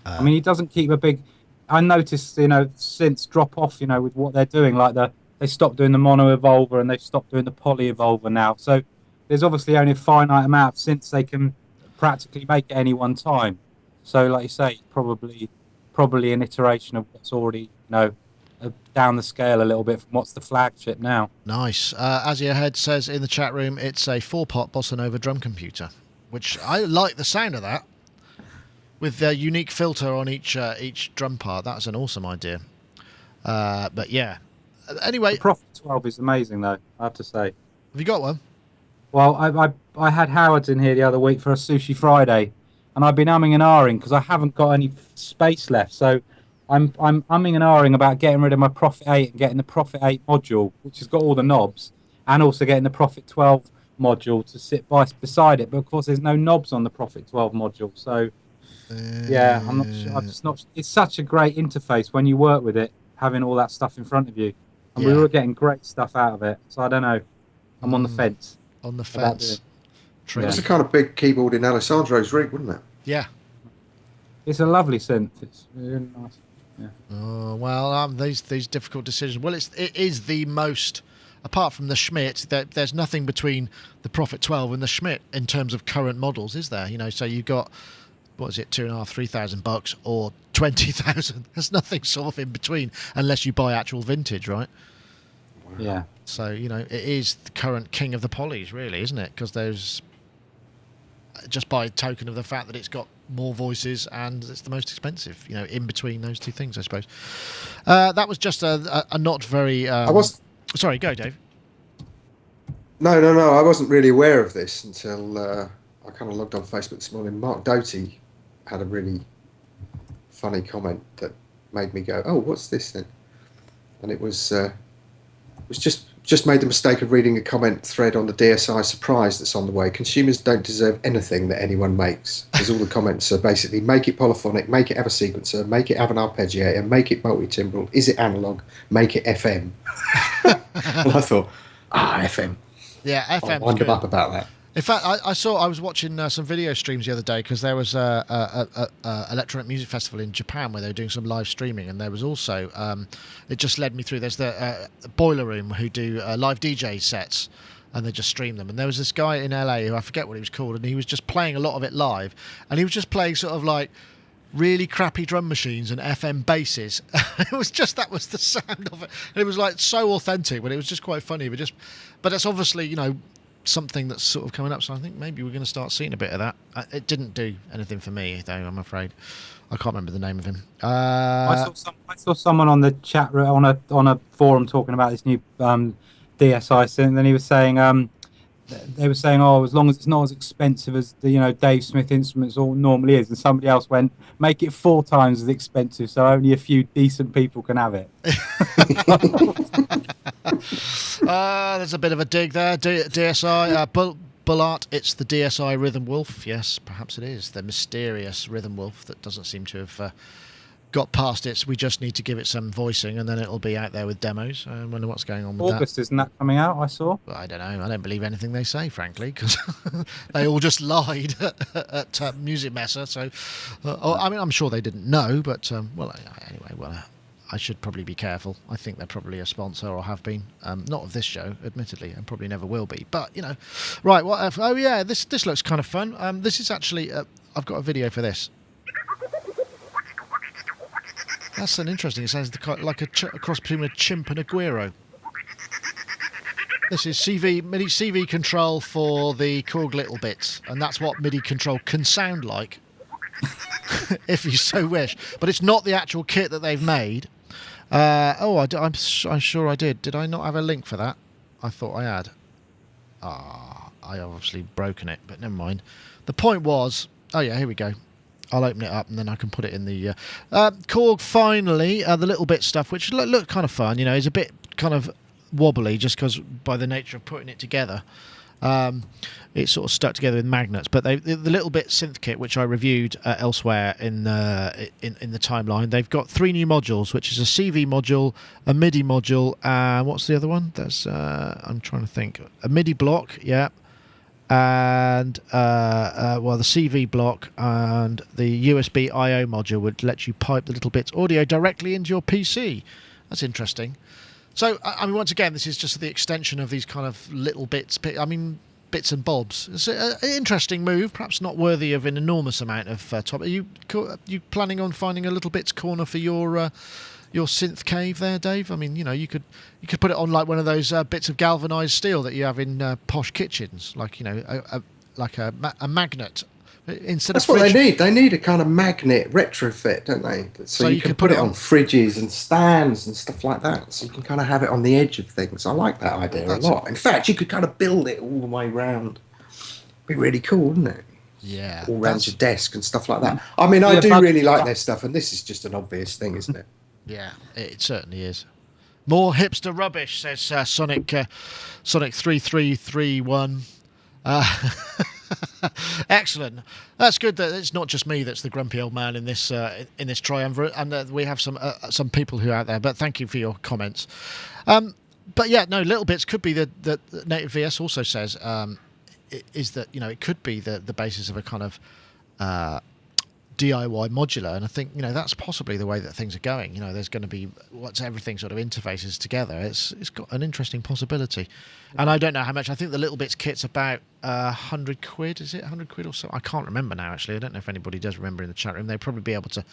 I mean, he doesn't keep a big... I noticed, synths drop off, with what they're doing. Like they stopped doing the mono evolver and they've stopped doing the poly evolver now. So there's obviously only a finite amount of synths they can practically make at any one time. So, like you say, probably an iteration of what's already, down the scale a little bit from what's the flagship now. Nice. Azia Head says in the chat room, it's a 4-part Bossa Nova drum computer, which I like the sound of that. With a unique filter on each drum part. That's an awesome idea. But yeah. Anyway. The Prophet 12 is amazing, though, I have to say. Have you got one? Well, I had Howard's in here the other week for a Sushi Friday, and I've been umming and ahhing because I haven't got any space left. So I'm umming and ahhing about getting rid of my Prophet 8 and getting the Prophet 8 module, which has got all the knobs, and also getting the Prophet 12 module to sit beside it. But of course, there's no knobs on the Prophet 12 module. So yeah, I'm not sure. I'm just not. It's such a great interface when you work with it, having all that stuff in front of you, and we were getting great stuff out of it. So I don't know. I'm on the fence. On the fence. That's a kind of big keyboard in Alessandro's rig, wouldn't it? Yeah. It's a lovely synth. It's really nice. Yeah. Oh well, these difficult decisions. Well, it is the most. Apart from the Schmidt, there's nothing between the Prophet 12 and the Schmidt in terms of current models, is there? So you've got, what is it, $2,500-3,000 or 20,000? There's nothing sort of in between unless you buy actual vintage, right? Yeah. So it is the current king of the polys, really, isn't it? Because there's just by token of the fact that it's got more voices, and it's the most expensive. You know, in between those two things, I suppose. That was just a not very. I was. Sorry, go, Dave. No. I wasn't really aware of this until I kind of logged on Facebook this morning. Mark Doty had a really funny comment that made me go, "Oh, what's this then?" And it was just made the mistake of reading a comment thread on the DSI surprise that's on the way. Consumers don't deserve anything that anyone makes, because all the comments are basically make it polyphonic, make it have a sequencer, make it have an arpeggiator, make it multi-timbral, is it analog, make it FM. And I thought, FM. Yeah, FM. I wondered up about that. In fact, I was watching some video streams the other day, because there was a electronic music festival in Japan where they were doing some live streaming, and there was also it just led me through. There's the Boiler Room who do live DJ sets, and they just stream them. And there was this guy in LA who I forget what he was called, and he was just playing a lot of it live, and he was just playing sort of like really crappy drum machines and FM basses. It was just, that was the sound of it, and it was like so authentic, but it was just quite funny. But it's obviously, you know, something that's sort of coming up, so I think maybe we're going to start seeing a bit of that. It didn't do anything for me, though, I'm afraid. I can't remember the name of him. I saw someone on the chat on a forum talking about this new DSI synth, and he was saying they were saying, oh, as long as it's not as expensive as the, you know, Dave Smith Instruments all normally is, and somebody else went, make it 4 times as expensive, so only a few decent people can have it. There's a bit of a dig there. DSI, Bullart, it's the DSI Rhythm Wolf. Yes, perhaps it is. The mysterious Rhythm Wolf that doesn't seem to have got past it. We just need to give it some voicing, and then it'll be out there with demos. I wonder what's going on with August, isn't that coming out, I saw? Well, I don't know. I don't believe anything they say, frankly, because they all just lied at Music Messer. So, I mean, I'm sure they didn't know, but, anyway, I should probably be careful. I think they're probably a sponsor, or have been. Not of this show, admittedly, and probably never will be. But, you know, right, what? Oh, yeah, this looks kind of fun. This is actually, I've got a video for this. That's an interesting. It sounds like a cross between a chimp and a Guiro. This is MIDI CV control for the Korg LittleBits, and that's what MIDI control can sound like, if you so wish. But it's not the actual kit that they've made. I'm sure I did. Did I not have a link for that? I thought I had. I obviously broken it, but never mind. The point was, oh yeah, here we go. I'll open it up and then I can put it in the Korg. Finally, the LittleBits stuff, which looked kind of fun. You know, is a bit kind of wobbly just because by the nature of putting it together. It's sort of stuck together with magnets, but the LittleBits synth kit, which I reviewed elsewhere in the timeline, they've got 3 new modules, which is a CV module, a MIDI module, and what's the other one? That's I'm trying to think. A MIDI block, yeah, and the CV block and the USB I/O module would let you pipe the LittleBits audio directly into your PC. That's interesting. So, I mean, once again, this is just the extension of these kind of LittleBits. I mean, bits and bobs. It's an interesting move, perhaps not worthy of an enormous amount of top. Are you planning on finding a LittleBits corner for your synth cave there, Dave? I mean, you know, you could put it on like one of those bits of galvanized steel that you have in posh kitchens, like, you know, a magnet. That's what they need. They need a kind of magnet retrofit, don't they? So you can put it on fridges and stands and stuff like that. So you can kind of have it on the edge of things. I like that idea a lot. In fact, you could kind of build it all the way around. Be really cool, wouldn't it? Yeah. All around your desk and stuff like that. I mean, I do really like their stuff, and this is just an obvious thing, isn't it? Yeah, it certainly is. More hipster rubbish, says Sonic 3331. Excellent. That's good that it's not just me that's the grumpy old man in this triumvirate, and we have some people who are out there. But thank you for your comments. But yeah, no, LittleBits could be the Native VS also says is that, you know, it could be the basis of a kind of DIY modular, and I think, you know, that's possibly the way that things are going. You know, there's going to be once everything sort of interfaces together, it's got an interesting possibility. And I don't know how much. I think the LittleBits kit's about 100 quid. Is it 100 quid or so? I can't remember now, actually. I don't know if anybody does remember in the chat room. They'd probably be able to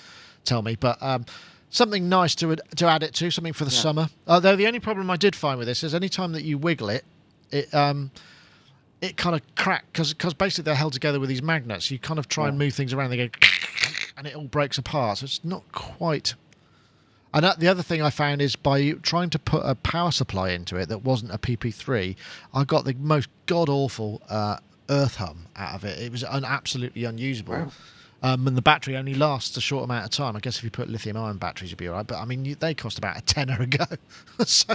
tell me. But something nice to add it to, something for the summer. Although the only problem I did find with this is any time that you wiggle it, it kind of cracked because basically they're held together with these magnets. You kind of try and move things around, they go, and it all breaks apart. So it's not quite. And the other thing I found is by trying to put a power supply into it that wasn't a PP3, I got the most god-awful earth hum out of it. It was absolutely unusable. Wow. And the battery only lasts a short amount of time. I guess if you put lithium-ion batteries, you'd be all right. But, I mean, they cost about a tenner a go. So,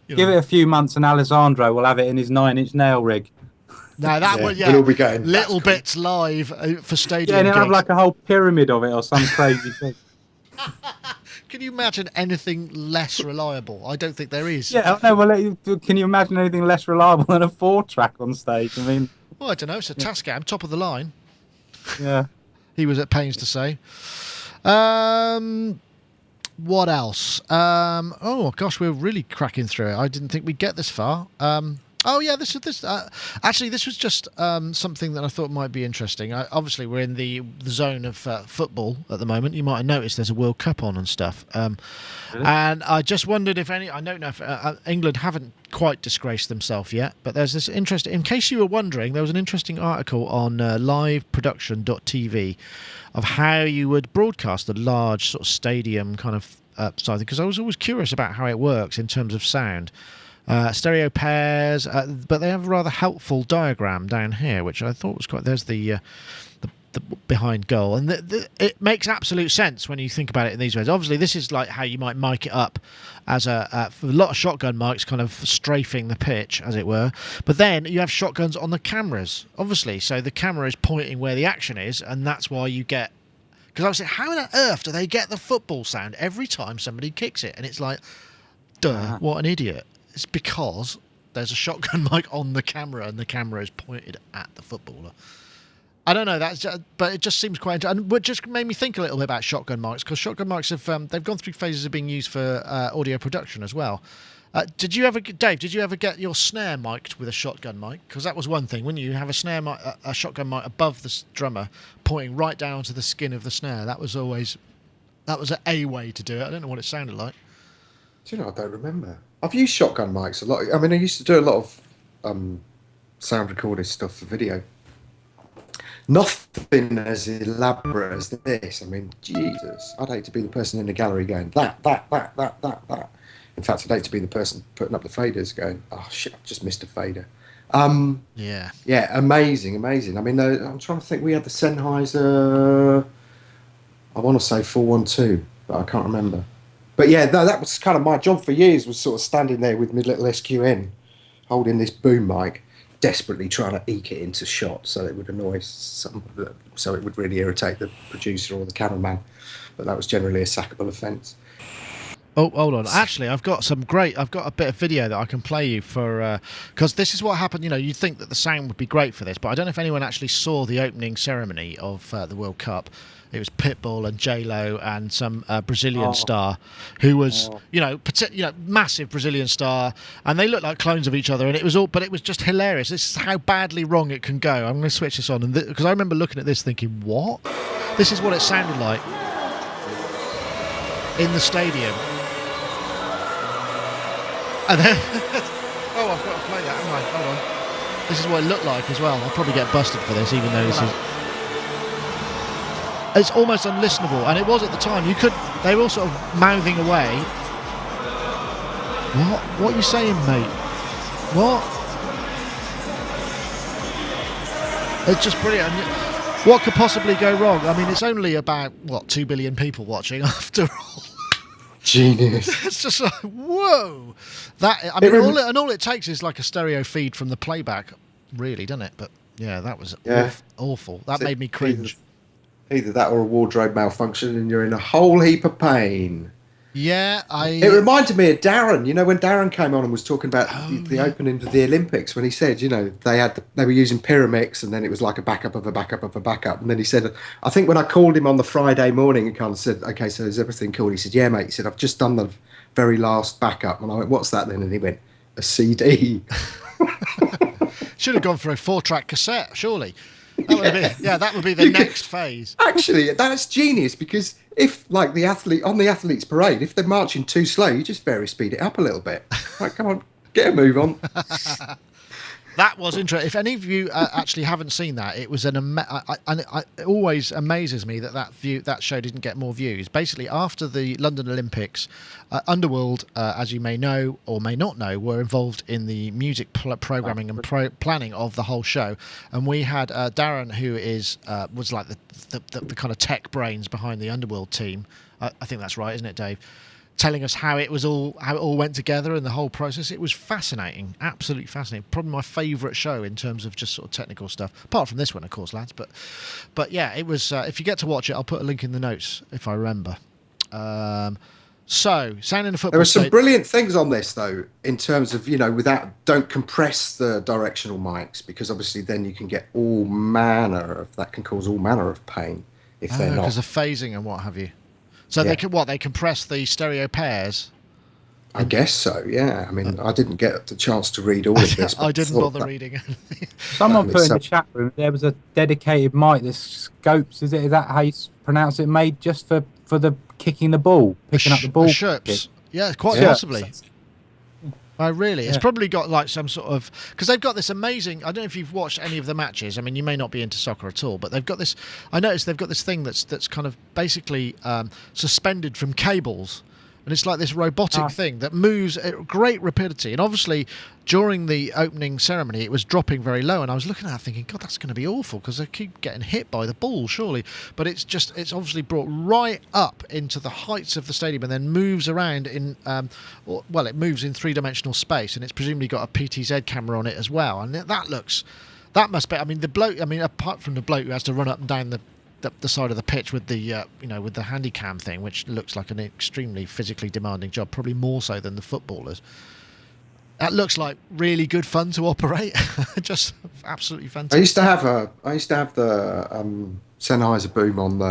Give it a few months and Alessandro will have it in his 9-inch nail rig. No, that would, we'll all be going, LittleBits live for stadium Yeah, and he'll have gigs. like a whole pyramid of it or some crazy thing. Can you imagine anything less reliable? I don't think there is. Yeah, no, well, can you imagine anything less reliable than a 4-track on stage? I mean, Well, I don't know. It's a Tascam, top of the line. yeah. He was at pains to say. What else? Oh gosh, we're really cracking through it. I didn't think we'd get this far. Oh yeah, this actually this was just something that I thought might be interesting. Obviously, we're in the zone of football at the moment. You might have noticed there's a World Cup on and stuff. Really? And I just wondered if I don't know if England haven't quite disgraced themselves yet, but there's this interesting. In case you were wondering, there was an interesting article on liveproduction.tv of how you would broadcast a large sort of stadium kind of side, because I was always curious about how it works in terms of sound. Stereo pairs, but they have a rather helpful diagram down here, which I thought was quite. There's the behind goal, and it makes absolute sense when you think about it in these ways. Obviously, this is like how you might mic it up as a lot of shotgun mics, kind of strafing the pitch, as it were. But then you have shotguns on the cameras, obviously, so the camera is pointing where the action is, and that's why you get. Because I was saying, how on earth do they get the football sound every time somebody kicks it? And it's like, duh, what an idiot. It's because there's a shotgun mic on the camera and the camera is pointed at the footballer. I don't know, but it just seems quite interesting. And it just made me think a little bit about shotgun mics, because shotgun mics have they've gone through phases of being used for audio production as well. Dave, did you ever get your snare mic'd with a shotgun mic? Because that was one thing, wouldn't you? You have a snare mic, a shotgun mic above the drummer, pointing right down to the skin of the snare. That was a way to do it. I don't know what it sounded like. Do you know, I don't remember. I've used shotgun mics a lot. I mean, I used to do a lot of sound recording stuff for video. Nothing as elaborate as this. I mean, Jesus, I'd hate to be the person in the gallery going, that. In fact, I'd hate to be the person putting up the faders going, oh, shit, I've just missed a fader. Yeah, amazing. I mean, I'm trying to think. We had the Sennheiser, I want to say 412, but I can't remember. But yeah, that was kind of my job for years, was sort of standing there with my little SQN, holding this boom mic, desperately trying to eke it into shot so it would annoy so it would really irritate the producer or the cameraman. But that was generally a sackable offence. Oh, hold on. Actually, I've got a bit of video that I can play you for, because this is what happened. You know, you'd think that the sound would be great for this, but I don't know if anyone actually saw the opening ceremony of the World Cup. It was Pitbull and J-Lo and some Brazilian star who was, massive Brazilian star, and they looked like clones of each other, and it was just hilarious. This is how badly wrong it can go. I'm going to switch this on, and because I remember looking at this thinking, what? This is what it sounded like in the stadium. And then, oh, I've got to play that, haven't I? Hold on. This is what it looked like as well. I'll probably get busted for this, even though this is... It's almost unlistenable, and it was at the time. They were all sort of mouthing away. What are you saying, mate? What? It's just brilliant. What could possibly go wrong? I mean, it's only about, 2 billion people watching after all. Genius. It's just like, whoa. All it takes is like a stereo feed from the playback, really, doesn't it? But yeah, that was awful. That made me cringe. Either that or a wardrobe malfunction, and you're in a whole heap of pain. Yeah, It reminded me of Darren. You know, when Darren came on and was talking about the opening of the Olympics, when he said, they were using Pyramix, and then it was like a backup of a backup of a backup. And then he said, I think when I called him on the Friday morning and kind of said, okay, so is everything cool? He said, yeah, mate. He said, I've just done the very last backup. And I went, what's that then? And he went, a CD. Should have gone for a 4-track cassette, surely. That would be the next phase. Actually, that's genius, because if, like, the athlete's parade, if they're marching too slow, you just very speed it up a little bit. Like, come on, get a move on. That was interesting. If any of you actually haven't seen that, it was it always amazes me that show didn't get more views. Basically, after the London Olympics, Underworld, as you may know or may not know, were involved in the music programming and planning of the whole show. And we had Darren, who was like the kind of tech brains behind the Underworld team. I think that's right, isn't it, Dave? Telling us how it all went together and the whole process. It was fascinating, absolutely fascinating. Probably my favourite show in terms of just sort of technical stuff. Apart from this one, of course, lads. But yeah, it was. If you get to watch it, I'll put a link in the notes if I remember. So, sound in the football. There were some brilliant things on this, though, in terms of, don't compress the directional mics, because obviously then you can get that can cause all manner of pain if they're not. Because of phasing and what have you. So they compress the stereo pairs? I guess so, yeah. I mean, I didn't get the chance to read all of this. I didn't bother reading anything. Someone put in the chat room there was a dedicated mic, this Scopes, is that how you pronounce it, made just for the kicking the ball, picking up the ball? Sherps. Yeah, quite possibly. Oh, really? Yeah. It's probably got like some sort of... Because they've got this amazing... I don't know if you've watched any of the matches. I mean, you may not be into soccer at all, but they've got this... I noticed they've got this thing that's kind of basically suspended from cables. And it's like this robotic thing that moves at great rapidity. And obviously, during the opening ceremony, it was dropping very low. And I was looking at it thinking, God, that's going to be awful because they keep getting hit by the ball, surely. But it's obviously brought right up into the heights of the stadium and then moves around in, it moves in three-dimensional space. And it's presumably got a PTZ camera on it as well. And that must be, I mean, apart from the bloke who has to run up and down the side of the pitch with the with the handycam thing, which looks like an extremely physically demanding job, probably more so than the footballers. That looks like really good fun to operate. Just absolutely fantastic. I used to have the Sennheiser boom on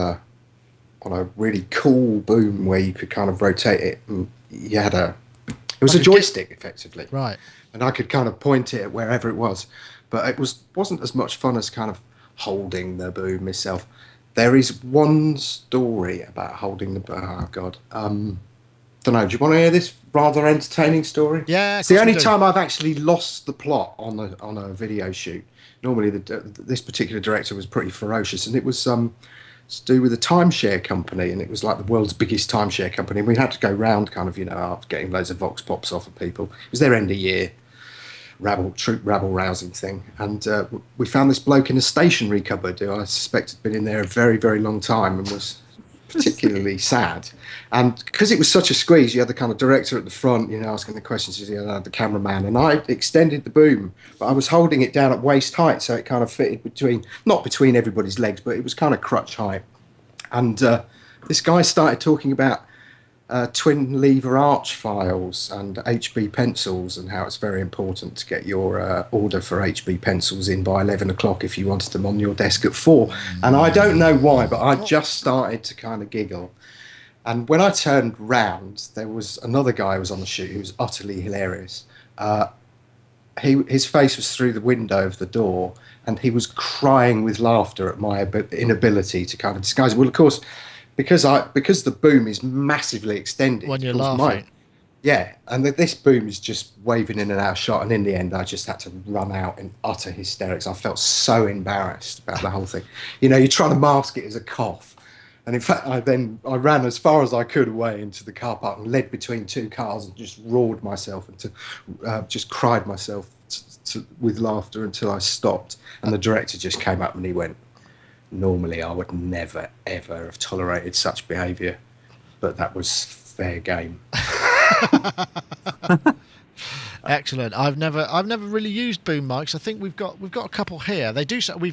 a really cool boom where you could kind of rotate it, and you had it was a joystick effectively, right? And I could kind of point it at wherever it was, but it wasn't as much fun as kind of holding the boom myself. There is one story about holding the... Oh, God. Don't know. Do you want to hear this rather entertaining story? Yeah, it's the only time I've actually lost the plot on a video shoot. Normally, this particular director was pretty ferocious, and it was to do with a timeshare company, and it was like the world's biggest timeshare company. And we had to go round kind of, getting loads of vox pops off of people. It was their end of year troop rabble rousing thing, and we found this bloke in a stationery cupboard who I suspect had been in there a very, very long time and was particularly sad. And because it was such a squeeze, you had the kind of director at the front, asking the questions, you had the cameraman, and I extended the boom, but I was holding it down at waist height, so it kind of fitted not between everybody's legs, but it was kind of crutch height. And this guy started talking about twin lever arch files and HB pencils, and how it's very important to get your order for HB pencils in by 11 o'clock if you wanted them on your desk at 4. And I don't know why, but I just started to kind of giggle. And when I turned round, there was another guy who was on the shoot who was utterly hilarious. His face was through the window of the door, and he was crying with laughter at my inability to kind of disguise it. Well, of course, because the boom is massively extended when you're laughing. And this boom is just waving in and out of shot, and in the end I just had to run out in utter hysterics. I felt so embarrassed about the whole thing. You're trying to mask it as a cough, and in fact I ran as far as I could away into the car park and led between two cars and just roared myself and just cried myself with laughter until I stopped, and the director just came up and he went, "Normally I would never ever have tolerated such behaviour, but that was fair game." Excellent. I've never really used boom mics. I think we've got a couple here. They do. We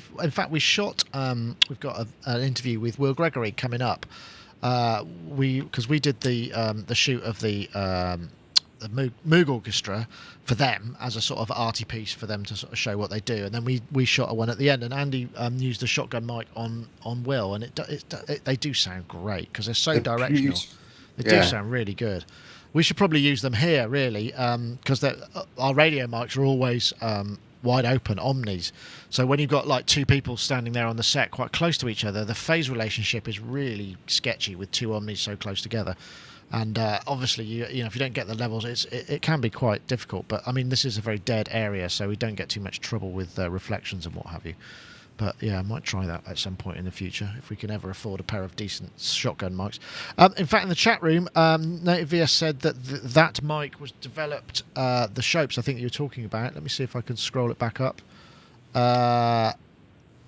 shot. We've got an interview with Will Gregory coming up. Because we did the shoot of the Moog Orchestra for them as a sort of arty piece for them to sort of show what they do, and then we shot a one at the end, and Andy used a shotgun mic on Will, and they do sound great because they're so directional. They do sound really good. We should probably use them here, really, because our radio mics are always wide open omnis. So when you've got like two people standing there on the set quite close to each other, the phase relationship is really sketchy with two omnis so close together. And obviously, you know, if you don't get the levels, it can be quite difficult. But I mean, this is a very dead area, so we don't get too much trouble with reflections and what have you. But yeah, I might try that at some point in the future if we can ever afford a pair of decent shotgun mics. In fact, in the chat room, Native VS said that that mic was developed, the Shopes I think you were talking about. Let me see if I can scroll it back up.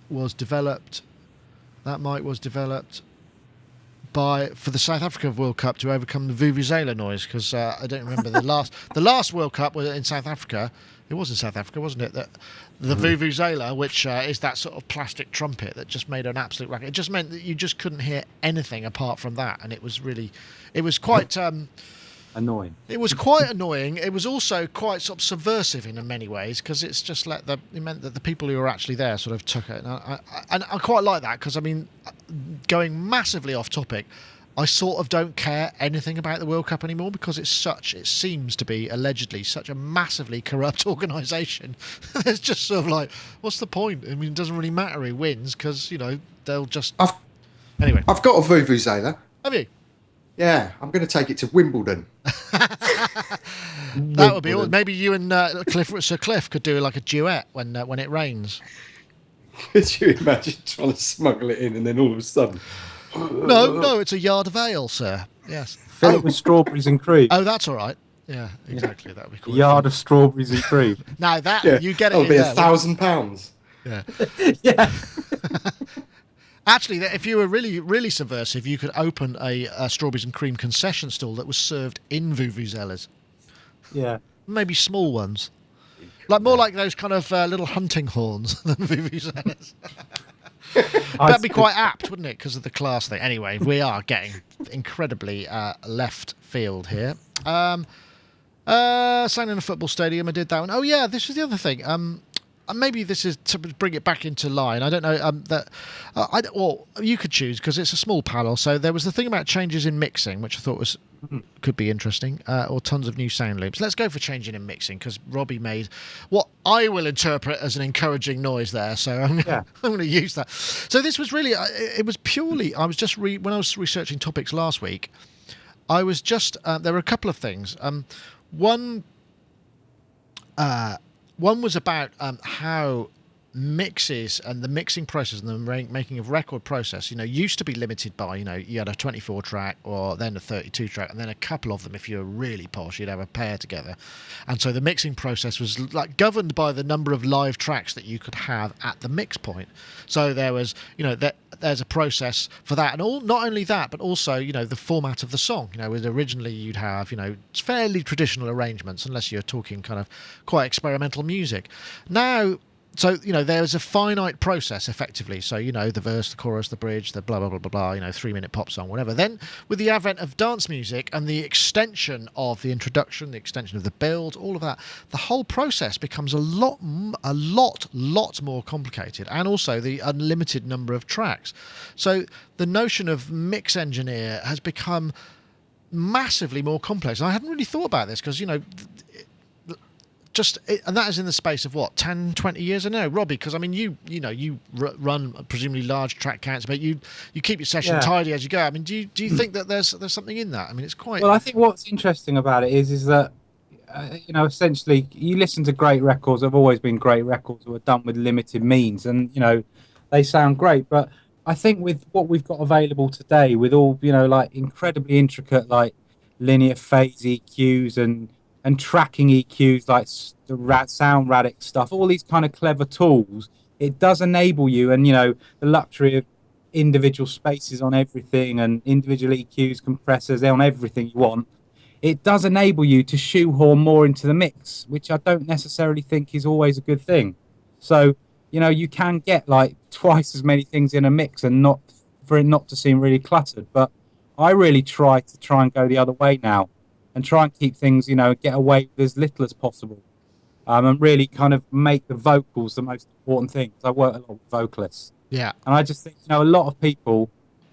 Was developed. That mic was developed for the South Africa World Cup to overcome the vuvuzela noise, because I don't remember the last World Cup was in South Africa. It was in South Africa, wasn't it? The vuvuzela, which is that sort of plastic trumpet that just made an absolute racket. It just meant that you just couldn't hear anything apart from that, and it was quite annoying. It was quite annoying. It was also quite sort of subversive in many ways, because it's just it meant that the people who were actually there sort of took it, and I quite like that, because I mean, going massively off topic, I sort of don't care anything about the World Cup anymore, because it seems to be allegedly such a massively corrupt organisation. It's just sort of like, what's the point? I mean, it doesn't really matter who wins, because, you know, they'll just... Anyway. I've got a vuvuzela. Have you? Yeah, I'm going to take it to Wimbledon. That would be all. Maybe you and Sir Cliff could do like a duet when it rains. Could you imagine trying to smuggle it in and then all of a sudden... No, it's a yard of ale, sir. Yes. Fill it with strawberries and cream. Oh, that's all right. Yeah, exactly. That would be cool. A yard of strawberries and cream. Now that you get it. It'll be there, £1,000. Yeah. Yeah. Actually, if you were really, really subversive, you could open a strawberries and cream concession stall that was served in vuvuzelas. Yeah. Maybe small ones, more like those kind of little hunting horns than vuvuzelas. That'd be quite apt, wouldn't it? Because of the class thing. Anyway, we are getting incredibly left field here. Sang in a football stadium. I did that one. Oh yeah, this is the other thing. Maybe this is to bring it back into line. I don't know. Well, you could choose, because it's a small panel. So there was the thing about changes in mixing, which I thought could be interesting, or tons of new sound loops. Let's go for changing in mixing, because Robbie made what I will interpret as an encouraging noise there. So I'm going to use that. So this was really, it was purely, I was just when I was researching topics last week, I was just, there were a couple of things. One was about how mixes and the mixing process and the making of record process, used to be limited by, you had a 24 track or then a 32 track and then a couple of them, if you were really posh, you'd have a pair together. And so the mixing process was like governed by the number of live tracks that you could have at the mix point. So there was, there's a process for that, and not only that, but also, the format of the song. Originally you'd have, fairly traditional arrangements, unless you're talking kind of quite experimental music. Now, so, there's a finite process, effectively. So, the verse, the chorus, the bridge, the blah, blah, blah, blah, blah, 3-minute pop song, whatever. Then, with the advent of dance music and the extension of the introduction, the extension of the build, all of that, the whole process becomes a lot more complicated, and also the unlimited number of tracks. So, the notion of mix engineer has become massively more complex. And I hadn't really thought about this, because, and that is in the space of what, 10, 20 years? I know, Robbie, because I mean, you run presumably large track counts, but you keep your session tidy as you go. I mean, do you think that there's something in that? I mean, it's quite. Well, I think what's interesting about it is that essentially you listen to great records. Have always been great records that were done with limited means, and they sound great. But I think with what we've got available today, with all like incredibly intricate like linear phase EQs and tracking EQs like the sound radic stuff, all these kind of clever tools, it does enable you, and the luxury of individual spaces on everything and individual EQs, compressors, they're on everything you want. It does enable you to shoehorn more into the mix, which I don't necessarily think is always a good thing. So, you can get like twice as many things in a mix and not for it not to seem really cluttered. But I really try and go the other way now, and try and keep things, get away with as little as possible. And really kind of make the vocals the most important thing. I work a lot with vocalists. Yeah. And I just think, a lot of people,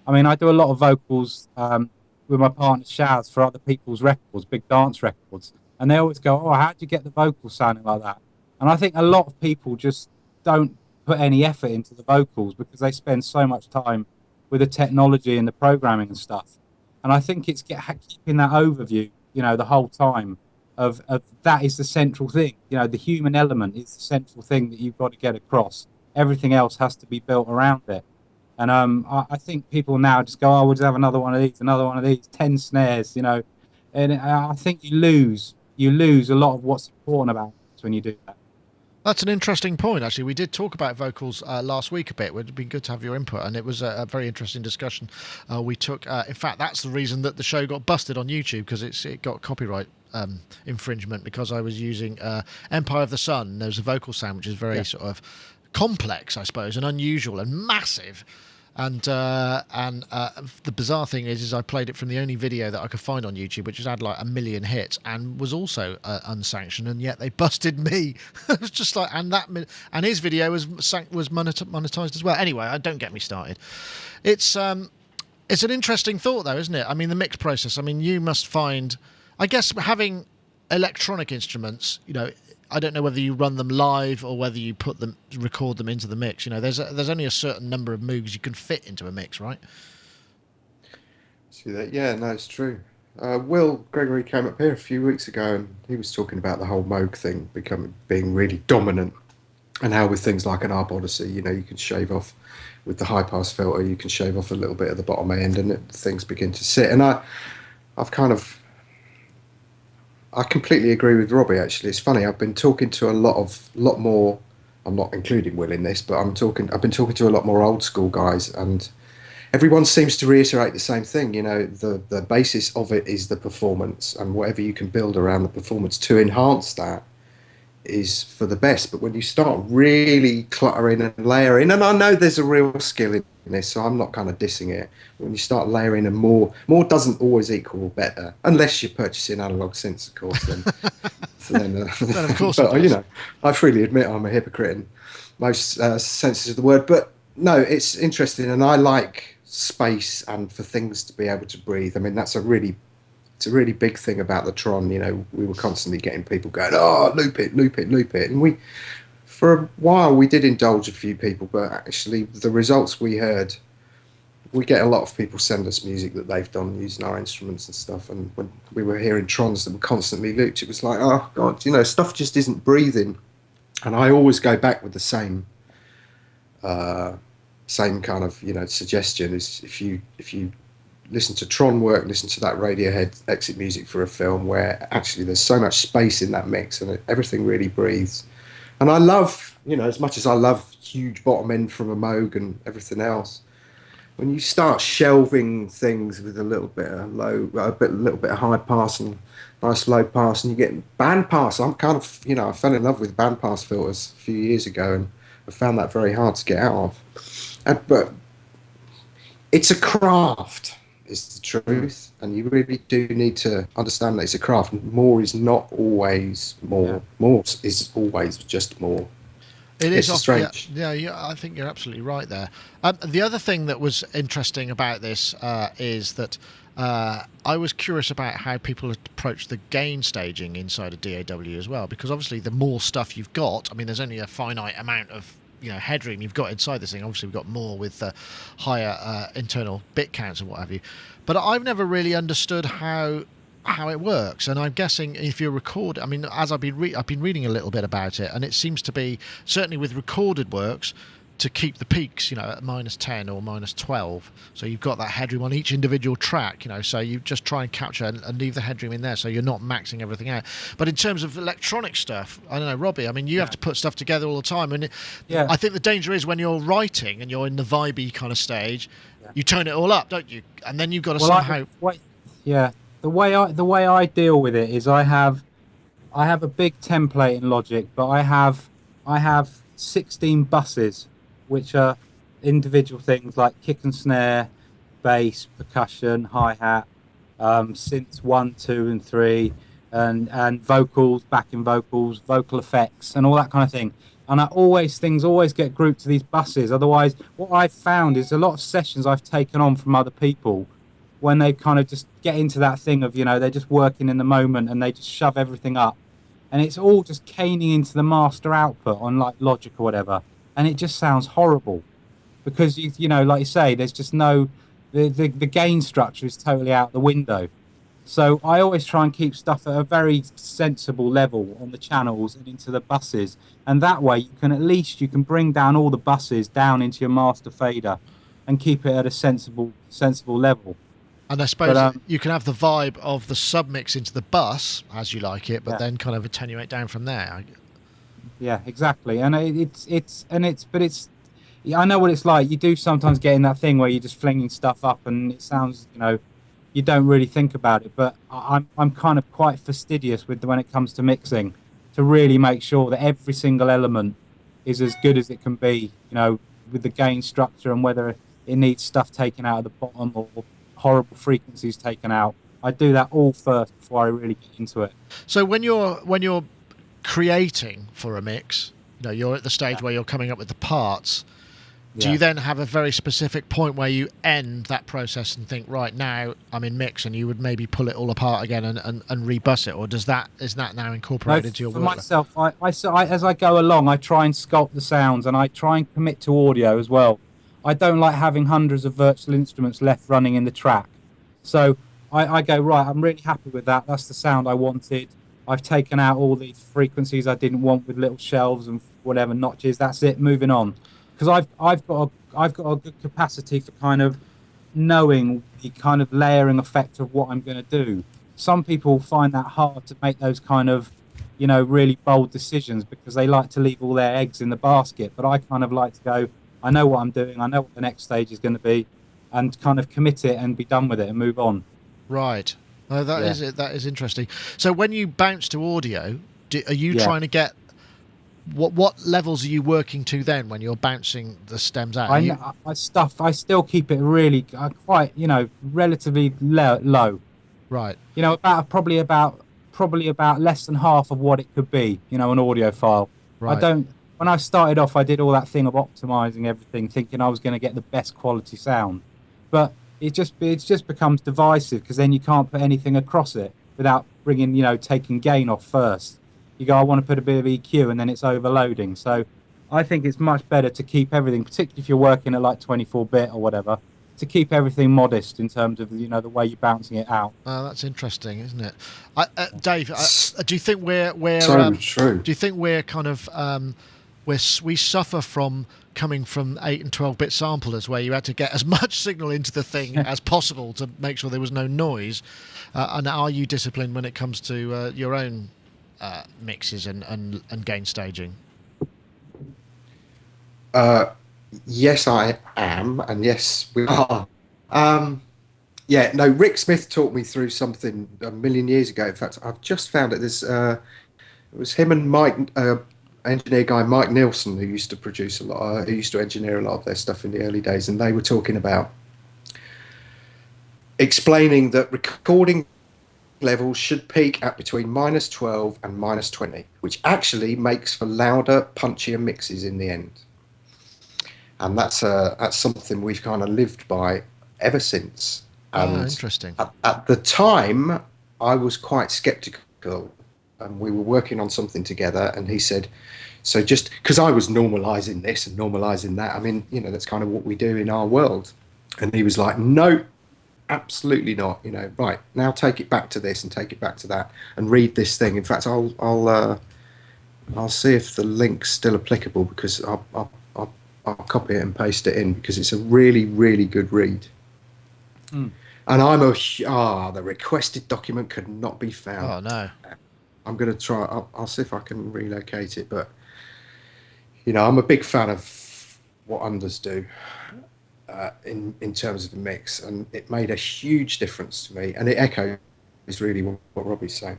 I mean, I do a lot of vocals with my partner Shaz for other people's records, big dance records. And they always go, oh, how'd you get the vocals sounding like that? And I think a lot of people just don't put any effort into the vocals because they spend so much time with the technology and the programming and stuff. And I think it's keeping that overview, the whole time of that is the central thing. The human element is the central thing that you've got to get across. Everything else has to be built around it. And I think people now just go, oh, we'll just have another one of these, 10 snares, And I think you lose a lot of what's important about it when you do that. That's an interesting point, actually. We did talk about vocals last week a bit. It would have been good to have your input, and it was a very interesting discussion we took. In fact, that's the reason that the show got busted on YouTube, because it got copyright infringement, because I was using Empire of the Sun. There's a vocal sound which is very sort of complex, I suppose, and unusual and massive. And the bizarre thing is I played it from the only video that I could find on YouTube, which has had like 1 million hits and was also unsanctioned, and yet they busted me. It was just like, and his video was monetized as well. Anyway, don't get me started. It's an interesting thought, though, isn't it? I mean, the mix process. I mean, you must find, I guess, having electronic instruments, I don't know whether you run them live or whether you record them into the mix. There's only a certain number of moves you can fit into a mix, right? See that? Yeah, no, it's true. Will Gregory came up here a few weeks ago, and he was talking about the whole Moog thing being really dominant, and how with things like an Arp Odyssey, you can shave off with the high pass filter, you can shave off a little bit at the bottom end, and things begin to sit. And I completely agree with Robbie, actually. It's funny, I've been talking to a lot more, I'm not including Will in this, but I've been talking to a lot more old school guys, and everyone seems to reiterate the same thing. The basis of it is the performance, and whatever you can build around the performance to enhance that is for the best. But when you start really cluttering and layering, and I know there's a real skill in this, so I'm not kind of dissing it. When you start layering, and more doesn't always equal better, unless you're purchasing analog synths, of course. Then of course. But I freely admit I'm a hypocrite in most senses of the word. But no, it's interesting, and I like space and for things to be able to breathe. I mean, it's a really big thing about the Tron. We were constantly getting people going, oh, loop it, and for a while we did indulge a few people, but actually the results we heard, we get a lot of people send us music that they've done using our instruments and stuff, and when we were hearing Trons that were constantly looped, it was like, oh god, stuff just isn't breathing. And I always go back with the same kind of suggestion is if you listen to Tron work, listen to that Radiohead exit music for a film, where actually there's so much space in that mix and everything really breathes. And I love, as much as I love huge bottom end from a Moog and everything else, when you start shelving things with a little bit of little bit of high pass and nice low pass, and you get band pass. I'm kind of, I fell in love with band pass filters a few years ago, and I found that very hard to get out of. But it's a craft, is the truth, and you really do need to understand that it's a craft. More is not always more. More is always just more. It is strange. Yeah, I think you're absolutely right there. The other thing that was interesting about this is that I was curious about how people approach the gain staging inside a DAW as well, because obviously the more stuff you've got, I mean, there's only a finite amount of headroom you've got inside this thing. Obviously we've got more with higher internal bit counts and what have you, but I've never really understood how it works. And I'm guessing if you record, I mean, as I've been reading a little bit about it, and it seems to be, certainly with recorded works, to keep the peaks, at -10 or -12. So you've got that headroom on each individual track, so you just try and capture and leave the headroom in there, so you're not maxing everything out. But in terms of electronic stuff, I don't know, Robbie, I mean, you have to put stuff together all the time. And I think the danger is when you're writing and you're in the vibey kind of stage, you turn it all up, don't you? And then you've got to somehow... The way I deal with it is I have a big template in Logic, but I have 16 buses, which are individual things like kick and snare, bass, percussion, hi-hat, synths 1, 2, and 3, and vocals, backing vocals, vocal effects, and all that kind of thing. And things always get grouped to these buses. Otherwise, what I've found is a lot of sessions I've taken on from other people, when they kind of just get into that thing of, they're just working in the moment and they just shove everything up. and it's all just caning into the master output on like Logic or whatever, and it just sounds horrible because you know, like you say, there's just no the gain structure is totally out the window. So I always try and keep stuff at a very sensible level on the channels and into the buses, and that way you can bring down all the buses down into your master fader and keep it at a sensible level. And I suppose But, you can have the vibe of the submix into the bus as you like it, but Yeah. then kind of attenuate down from there. Yeah, exactly. And it's yeah, I know what it's like. You do sometimes get in that thing where you're just flinging stuff up and it sounds, you know, you don't really think about it. But I'm kind of quite fastidious with when it comes to mixing, to really make sure that every single element is as good as it can be, you know, with the gain structure and whether it needs stuff taken out of the bottom or horrible frequencies taken out. I do that all first before I really get into it. So when you're creating for a mix, you know, you're at the stage where you're coming up with the parts. Do you then have a very specific point where you end that process and think, right, now I'm in mix, and you would maybe pull it all apart again and rebus it, or is that now incorporated into your for work? myself, I as I go along, I try and sculpt the sounds, and I try and commit to audio as well. I don't like having hundreds of virtual instruments left running in the track. So I go, right, I'm really happy with that. That's the sound I wanted. I've taken out all the frequencies I didn't want with little shelves and whatever notches. That's it, moving on. Because I've got a good capacity for kind of knowing the kind of layering effect of what I'm going to do. Some people find that hard to make those kind of, you know, really bold decisions because they like to leave all their eggs in the basket. But I kind of like to go, I know what I'm doing, I know what the next stage is going to be, and kind of commit it and be done with it and move on. Right. Oh, that is it. That is interesting. So when you bounce to audio, are you trying to get what levels are you working to then when you're bouncing the stems out? I still keep it really quite, you know, relatively low. Right. You know, probably about less than half of what it could be. You know, an audio file. Right. When I started off, I did all that thing of optimizing everything, thinking I was going to get the best quality sound, but it just becomes divisive because then you can't put anything across it without bringing, you know, taking gain off first. You go, I want to put a bit of EQ, and then it's overloading. So I think it's much better to keep everything, particularly if you're working at like 24-bit or whatever, to keep everything modest in terms of, you know, the way you're bouncing it out. Oh, that's interesting, isn't it? Dave, do you think we're So true. do you think we're kind of we suffer from coming from 8 and 12-bit samplers where you had to get as much signal into the thing as possible to make sure there was no noise? And are you disciplined when it comes to your own mixes and gain staging? Yes, I am, and yes, we are. Yeah, no, Rick Smith taught me through something a million years ago. In fact, I've just found it. It was him and Mike, engineer guy Mike Nielsen, who used to produce a lot, who used to engineer a lot of their stuff in the early days, and they were talking about explaining that recording levels should peak at between -12 and -20, which actually makes for louder, punchier mixes in the end. And that's something we've kind of lived by ever since. And interesting. At the time, I was quite skeptical, and we were working on something together, and he said, so just because I was normalizing this and normalizing that, I mean, you know, that's kind of what we do in our world. And he was like, no, absolutely not. You know, right, now take it back to this and take it back to that and read this thing. In fact, I'll see if the link's still applicable, because I'll copy it and paste it in, because it's a really, really good read. And the requested document could not be found. Oh no. I'm going to try. I'll see if I can relocate it. But you know, I'm a big fan of what Unders do in terms of the mix, and it made a huge difference to me. And it echoes really what Robbie's saying.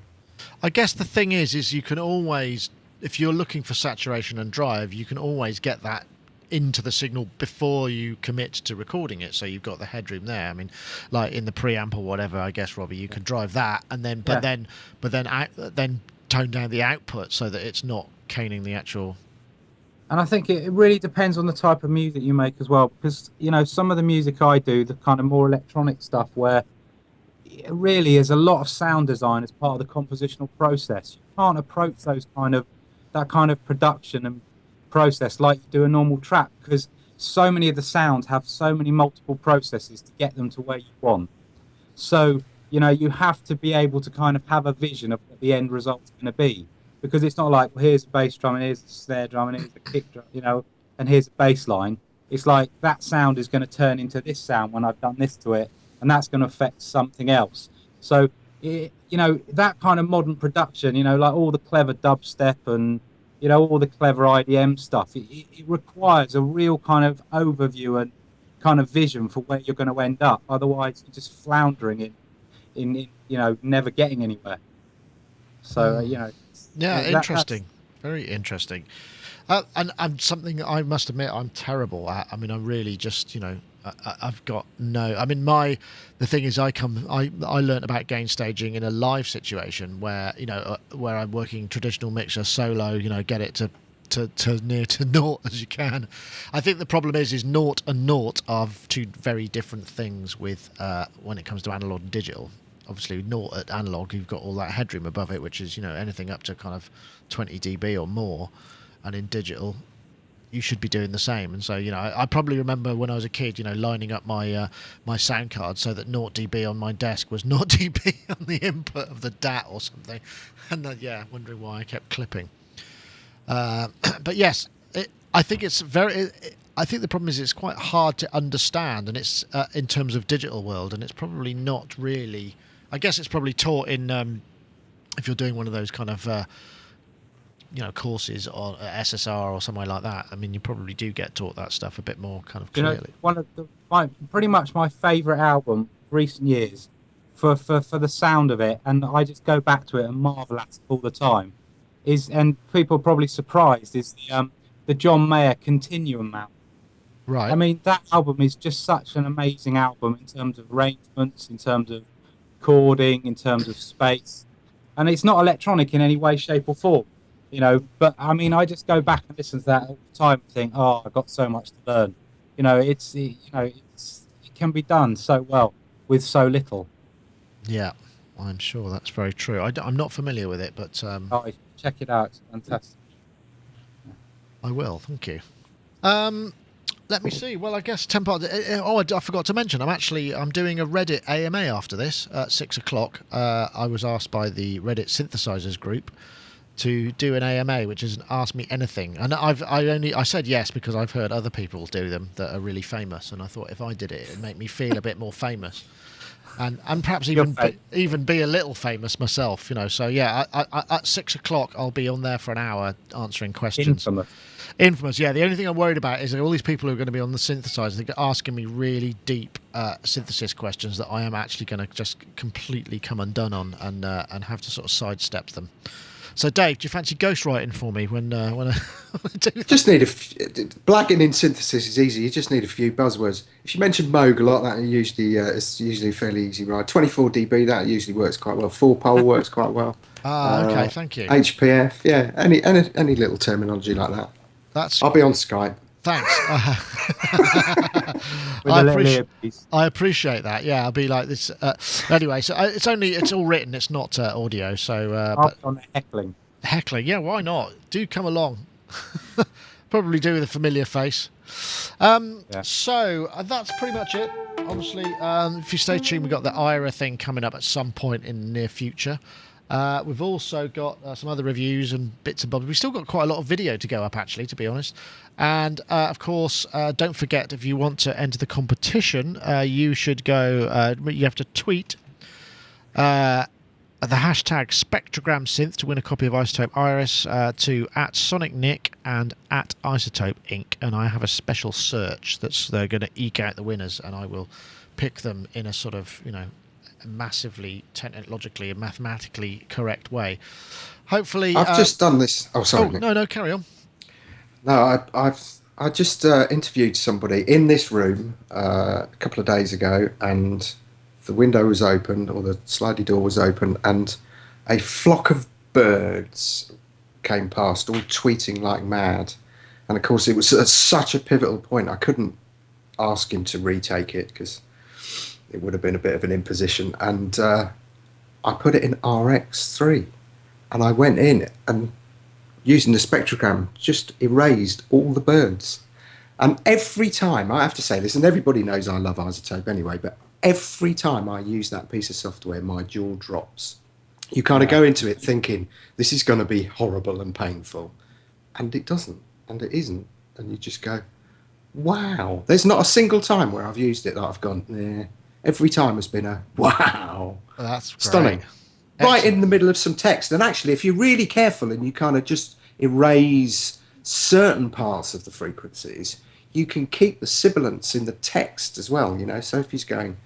I guess the thing is you can always, if you're looking for saturation and drive, you can always get that into the signal before you commit to recording it, so you've got the headroom there. I mean, like in the preamp or whatever, I guess, Robbie, you can drive that, and then then tone down the output so that it's not caning the actual. And I think it really depends on the type of music you make as well, because, you know, some of the music I do, the kind of more electronic stuff, where it really is a lot of sound design as part of the compositional process. can't approach that kind of production and process like you do a normal track, because so many of the sounds have so many multiple processes to get them to where you want. So, you have to be able to kind of have a vision of what the end result's going to be, because it's not like, well, here's a bass drum and here's a snare drum and here's a kick drum, and here's a bass line. It's like that sound is going to turn into this sound when I've done this to it, and that's going to affect something else. So, that kind of modern production, like all the clever dubstep and, all the clever IDM stuff, it requires a real kind of overview and kind of vision for where you're going to end up. Otherwise, you're just floundering in never getting anywhere. So, interesting. Very interesting. And something I must admit I'm terrible at. I mean, I'm really just, I've got no. I mean, the thing is, I learned about gain staging in a live situation where where I'm working traditional mixer solo. Get it to near to naught as you can. I think the problem is naught and naught are two very different things with when it comes to analog and digital. Obviously, naught at analog, you've got all that headroom above it, which is anything up to kind of 20 dB or more, and in digital you should be doing the same. And so I probably remember when I was a kid lining up my my sound card so that 0 dB on my desk was 0 dB on the input of the DAT or something, and then wondering why I kept clipping. But yes, I think it's very. I think the problem is it's quite hard to understand, and it's in terms of digital world, and it's probably not really. I guess it's probably taught in if you're doing one of those kind of courses or SSR or somewhere like that. I mean, you probably do get taught that stuff a bit more kind of clearly. One of pretty much my favourite album recent years for the sound of it, and I just go back to it and marvel at it all the time. And people are probably surprised, is the John Mayer Continuum album. Right. I mean, that album is just such an amazing album in terms of arrangements, in terms of chording, in terms of space, and it's not electronic in any way, shape, or form. But I mean, I just go back and listen to that all the time and think, oh, I've got so much to learn. It can be done so well with so little. Yeah, I'm sure that's very true. I'm not familiar with it, but check it out. It's fantastic. I will. Thank you. Let me see. Well, I guess 10 parts. I forgot to mention. I'm doing a Reddit AMA after this at 6 o'clock. I was asked by the Reddit synthesizers group to do an AMA, which is an Ask Me Anything, and I said yes because I've heard other people do them that are really famous, and I thought if I did it, it'd make me feel a bit more famous, and perhaps even be a little famous myself. So I at 6 o'clock I'll be on there for an hour answering questions. Infamous. Yeah, the only thing I'm worried about is that all these people who are going to be on the synthesizer, they're asking me really deep synthesis questions that I am actually going to just completely come undone on and have to sort of sidestep them. So, Dave, do you fancy ghostwriting for me when I do that? Just need blagging in synthesis is easy. You just need a few buzzwords. If you mention Moog a lot, that usually it's usually fairly easy, right? 24 dB, that usually works quite well. 4-pole works quite well. Okay, thank you. HPF, yeah, any little terminology like that. I'll be on Skype. Thanks. I appreciate that. Yeah, I'll be like this. Anyway, so it's all written. It's not audio. So but on heckling. Heckling, yeah. Why not? Do come along. Probably do with a familiar face. So that's pretty much it. Obviously, if you stay tuned, we've got the IRA thing coming up at some point in the near future. We've also got some other reviews and bits and bobs. We've still got quite a lot of video to go up, actually, to be honest. And, of course, don't forget, if you want to enter the competition, you should go... you have to tweet the hashtag SpectrogramSynth to win a copy of Isotope Iris to @SonicNick and @Isotope Inc. And I have a special search that's they're going to eke out the winners, and I will pick them in a sort of, massively technologically and mathematically correct way. Hopefully, I've just done this. Oh, sorry. No, carry on. No, I just interviewed somebody in this room a couple of days ago, and the window was open, or the slidey door was open, and a flock of birds came past, all tweeting like mad. And of course, it was at such a pivotal point, I couldn't ask him to retake it because it would have been a bit of an imposition. And I put it in RX3, and I went in and using the spectrogram just erased all the birds. And every time, I have to say this, and everybody knows I love isotope anyway, but every time I use that piece of software, my jaw drops. You kind of go into it thinking, this is going to be horrible and painful. And it doesn't, and it isn't. And you just go, wow. There's not a single time where I've used it that I've gone, yeah. Every time has been a wow. That's great. Stunning. Excellent. Right in the middle of some text. And actually, if you're really careful and you kind of just erase certain parts of the frequencies, you can keep the sibilants in the text as well, you know. So if he's going,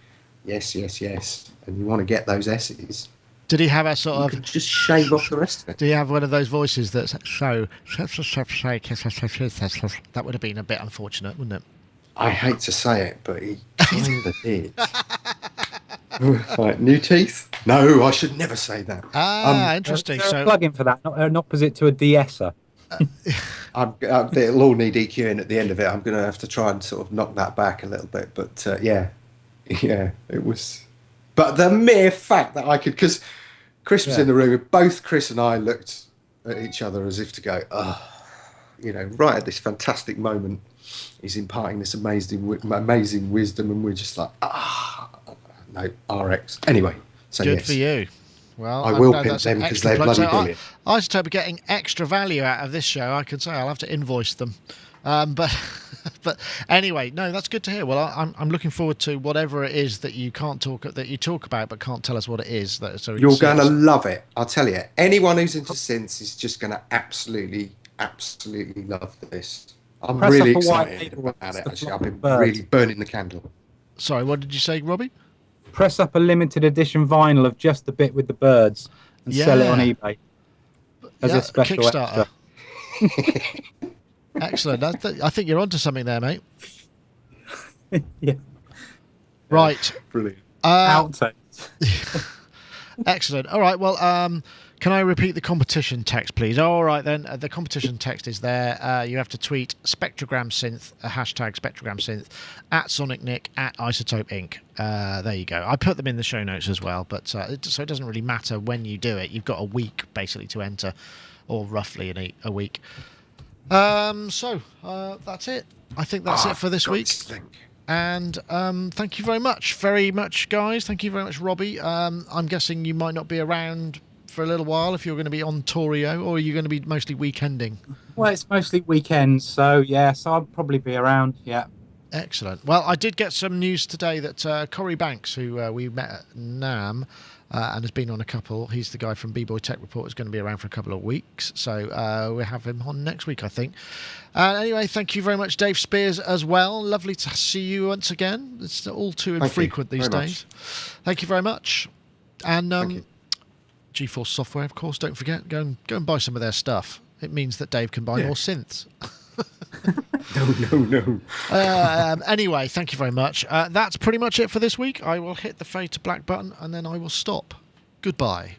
yes, yes, yes, and you want to get those S's, did he have a sort you of... can just shave off the rest of it. Do you have one of those voices that's so... That would have been a bit unfortunate, wouldn't it? I hate to say it, but he kind of did. Like, new teeth? No, I should never say that. Interesting. Is there a So, plug-in for that, not an opposite to a de-esser? It'll all need EQing at the end of it. I'm going to have to try and sort of knock that back a little bit. But yeah, it was... But the mere fact that I could... Because Chris was in the room, both Chris and I looked at each other as if to go, oh, you know, right at this fantastic moment, he's imparting this amazing wisdom, and we're just like, no, RX. Anyway, so good yes. for you. Well, I will no, pimp that's them an because extra they're plug. bloody So brilliant. Isotope are getting extra value out of this show, I can say. I'll have to invoice them. But anyway, no, that's good to hear. Well, I'm looking forward to whatever it is that you talk about but can't tell us what it is. So You're going to love it. I'll tell you. Anyone who's into synths is just going to absolutely love this. I'm Press really up a white excited label about it. with Actually, the I've been birds. really burning the candle. Sorry, what did you say, Robbie? Press up a limited edition vinyl of just the bit with the birds and sell it on eBay as a special Kickstarter. extra. Excellent. I think you're onto something there, mate. Yeah. Right. Brilliant. Outtakes. Excellent. All right. Well, can I repeat the competition text, please? All right, then. The competition text is there. You have to tweet Spectrogram Synth, hashtag Spectrogram Synth, at Sonic Nick, at Isotope Inc. There you go. I put them in the show notes as well, but so it doesn't really matter when you do it. You've got a week, basically, to enter, or roughly a week. So that's it. I think that's it for this week. And thank you very much, guys. Thank you very much, Robbie. I'm guessing you might not be around for a little while if you're going to be on Torio, or are you going to be mostly weekending? Well, it's mostly weekends, so I'll probably be around. Yeah. Excellent. Well, I did get some news today that Corey Banks, who we met at NAMM and has been on a couple, he's the guy from B-Boy Tech Report, is going to be around for a couple of weeks. So we'll have him on next week, I think. Anyway, thank you very much, Dave Spears, as well. Lovely to see you once again. It's all too infrequent these days. Thank you very much. And GeForce Software, of course, don't forget, go and buy some of their stuff. It means that Dave can buy more synths. No. Anyway, thank you very much. That's pretty much it for this week. I will hit the fade to black button and then I will stop. Goodbye.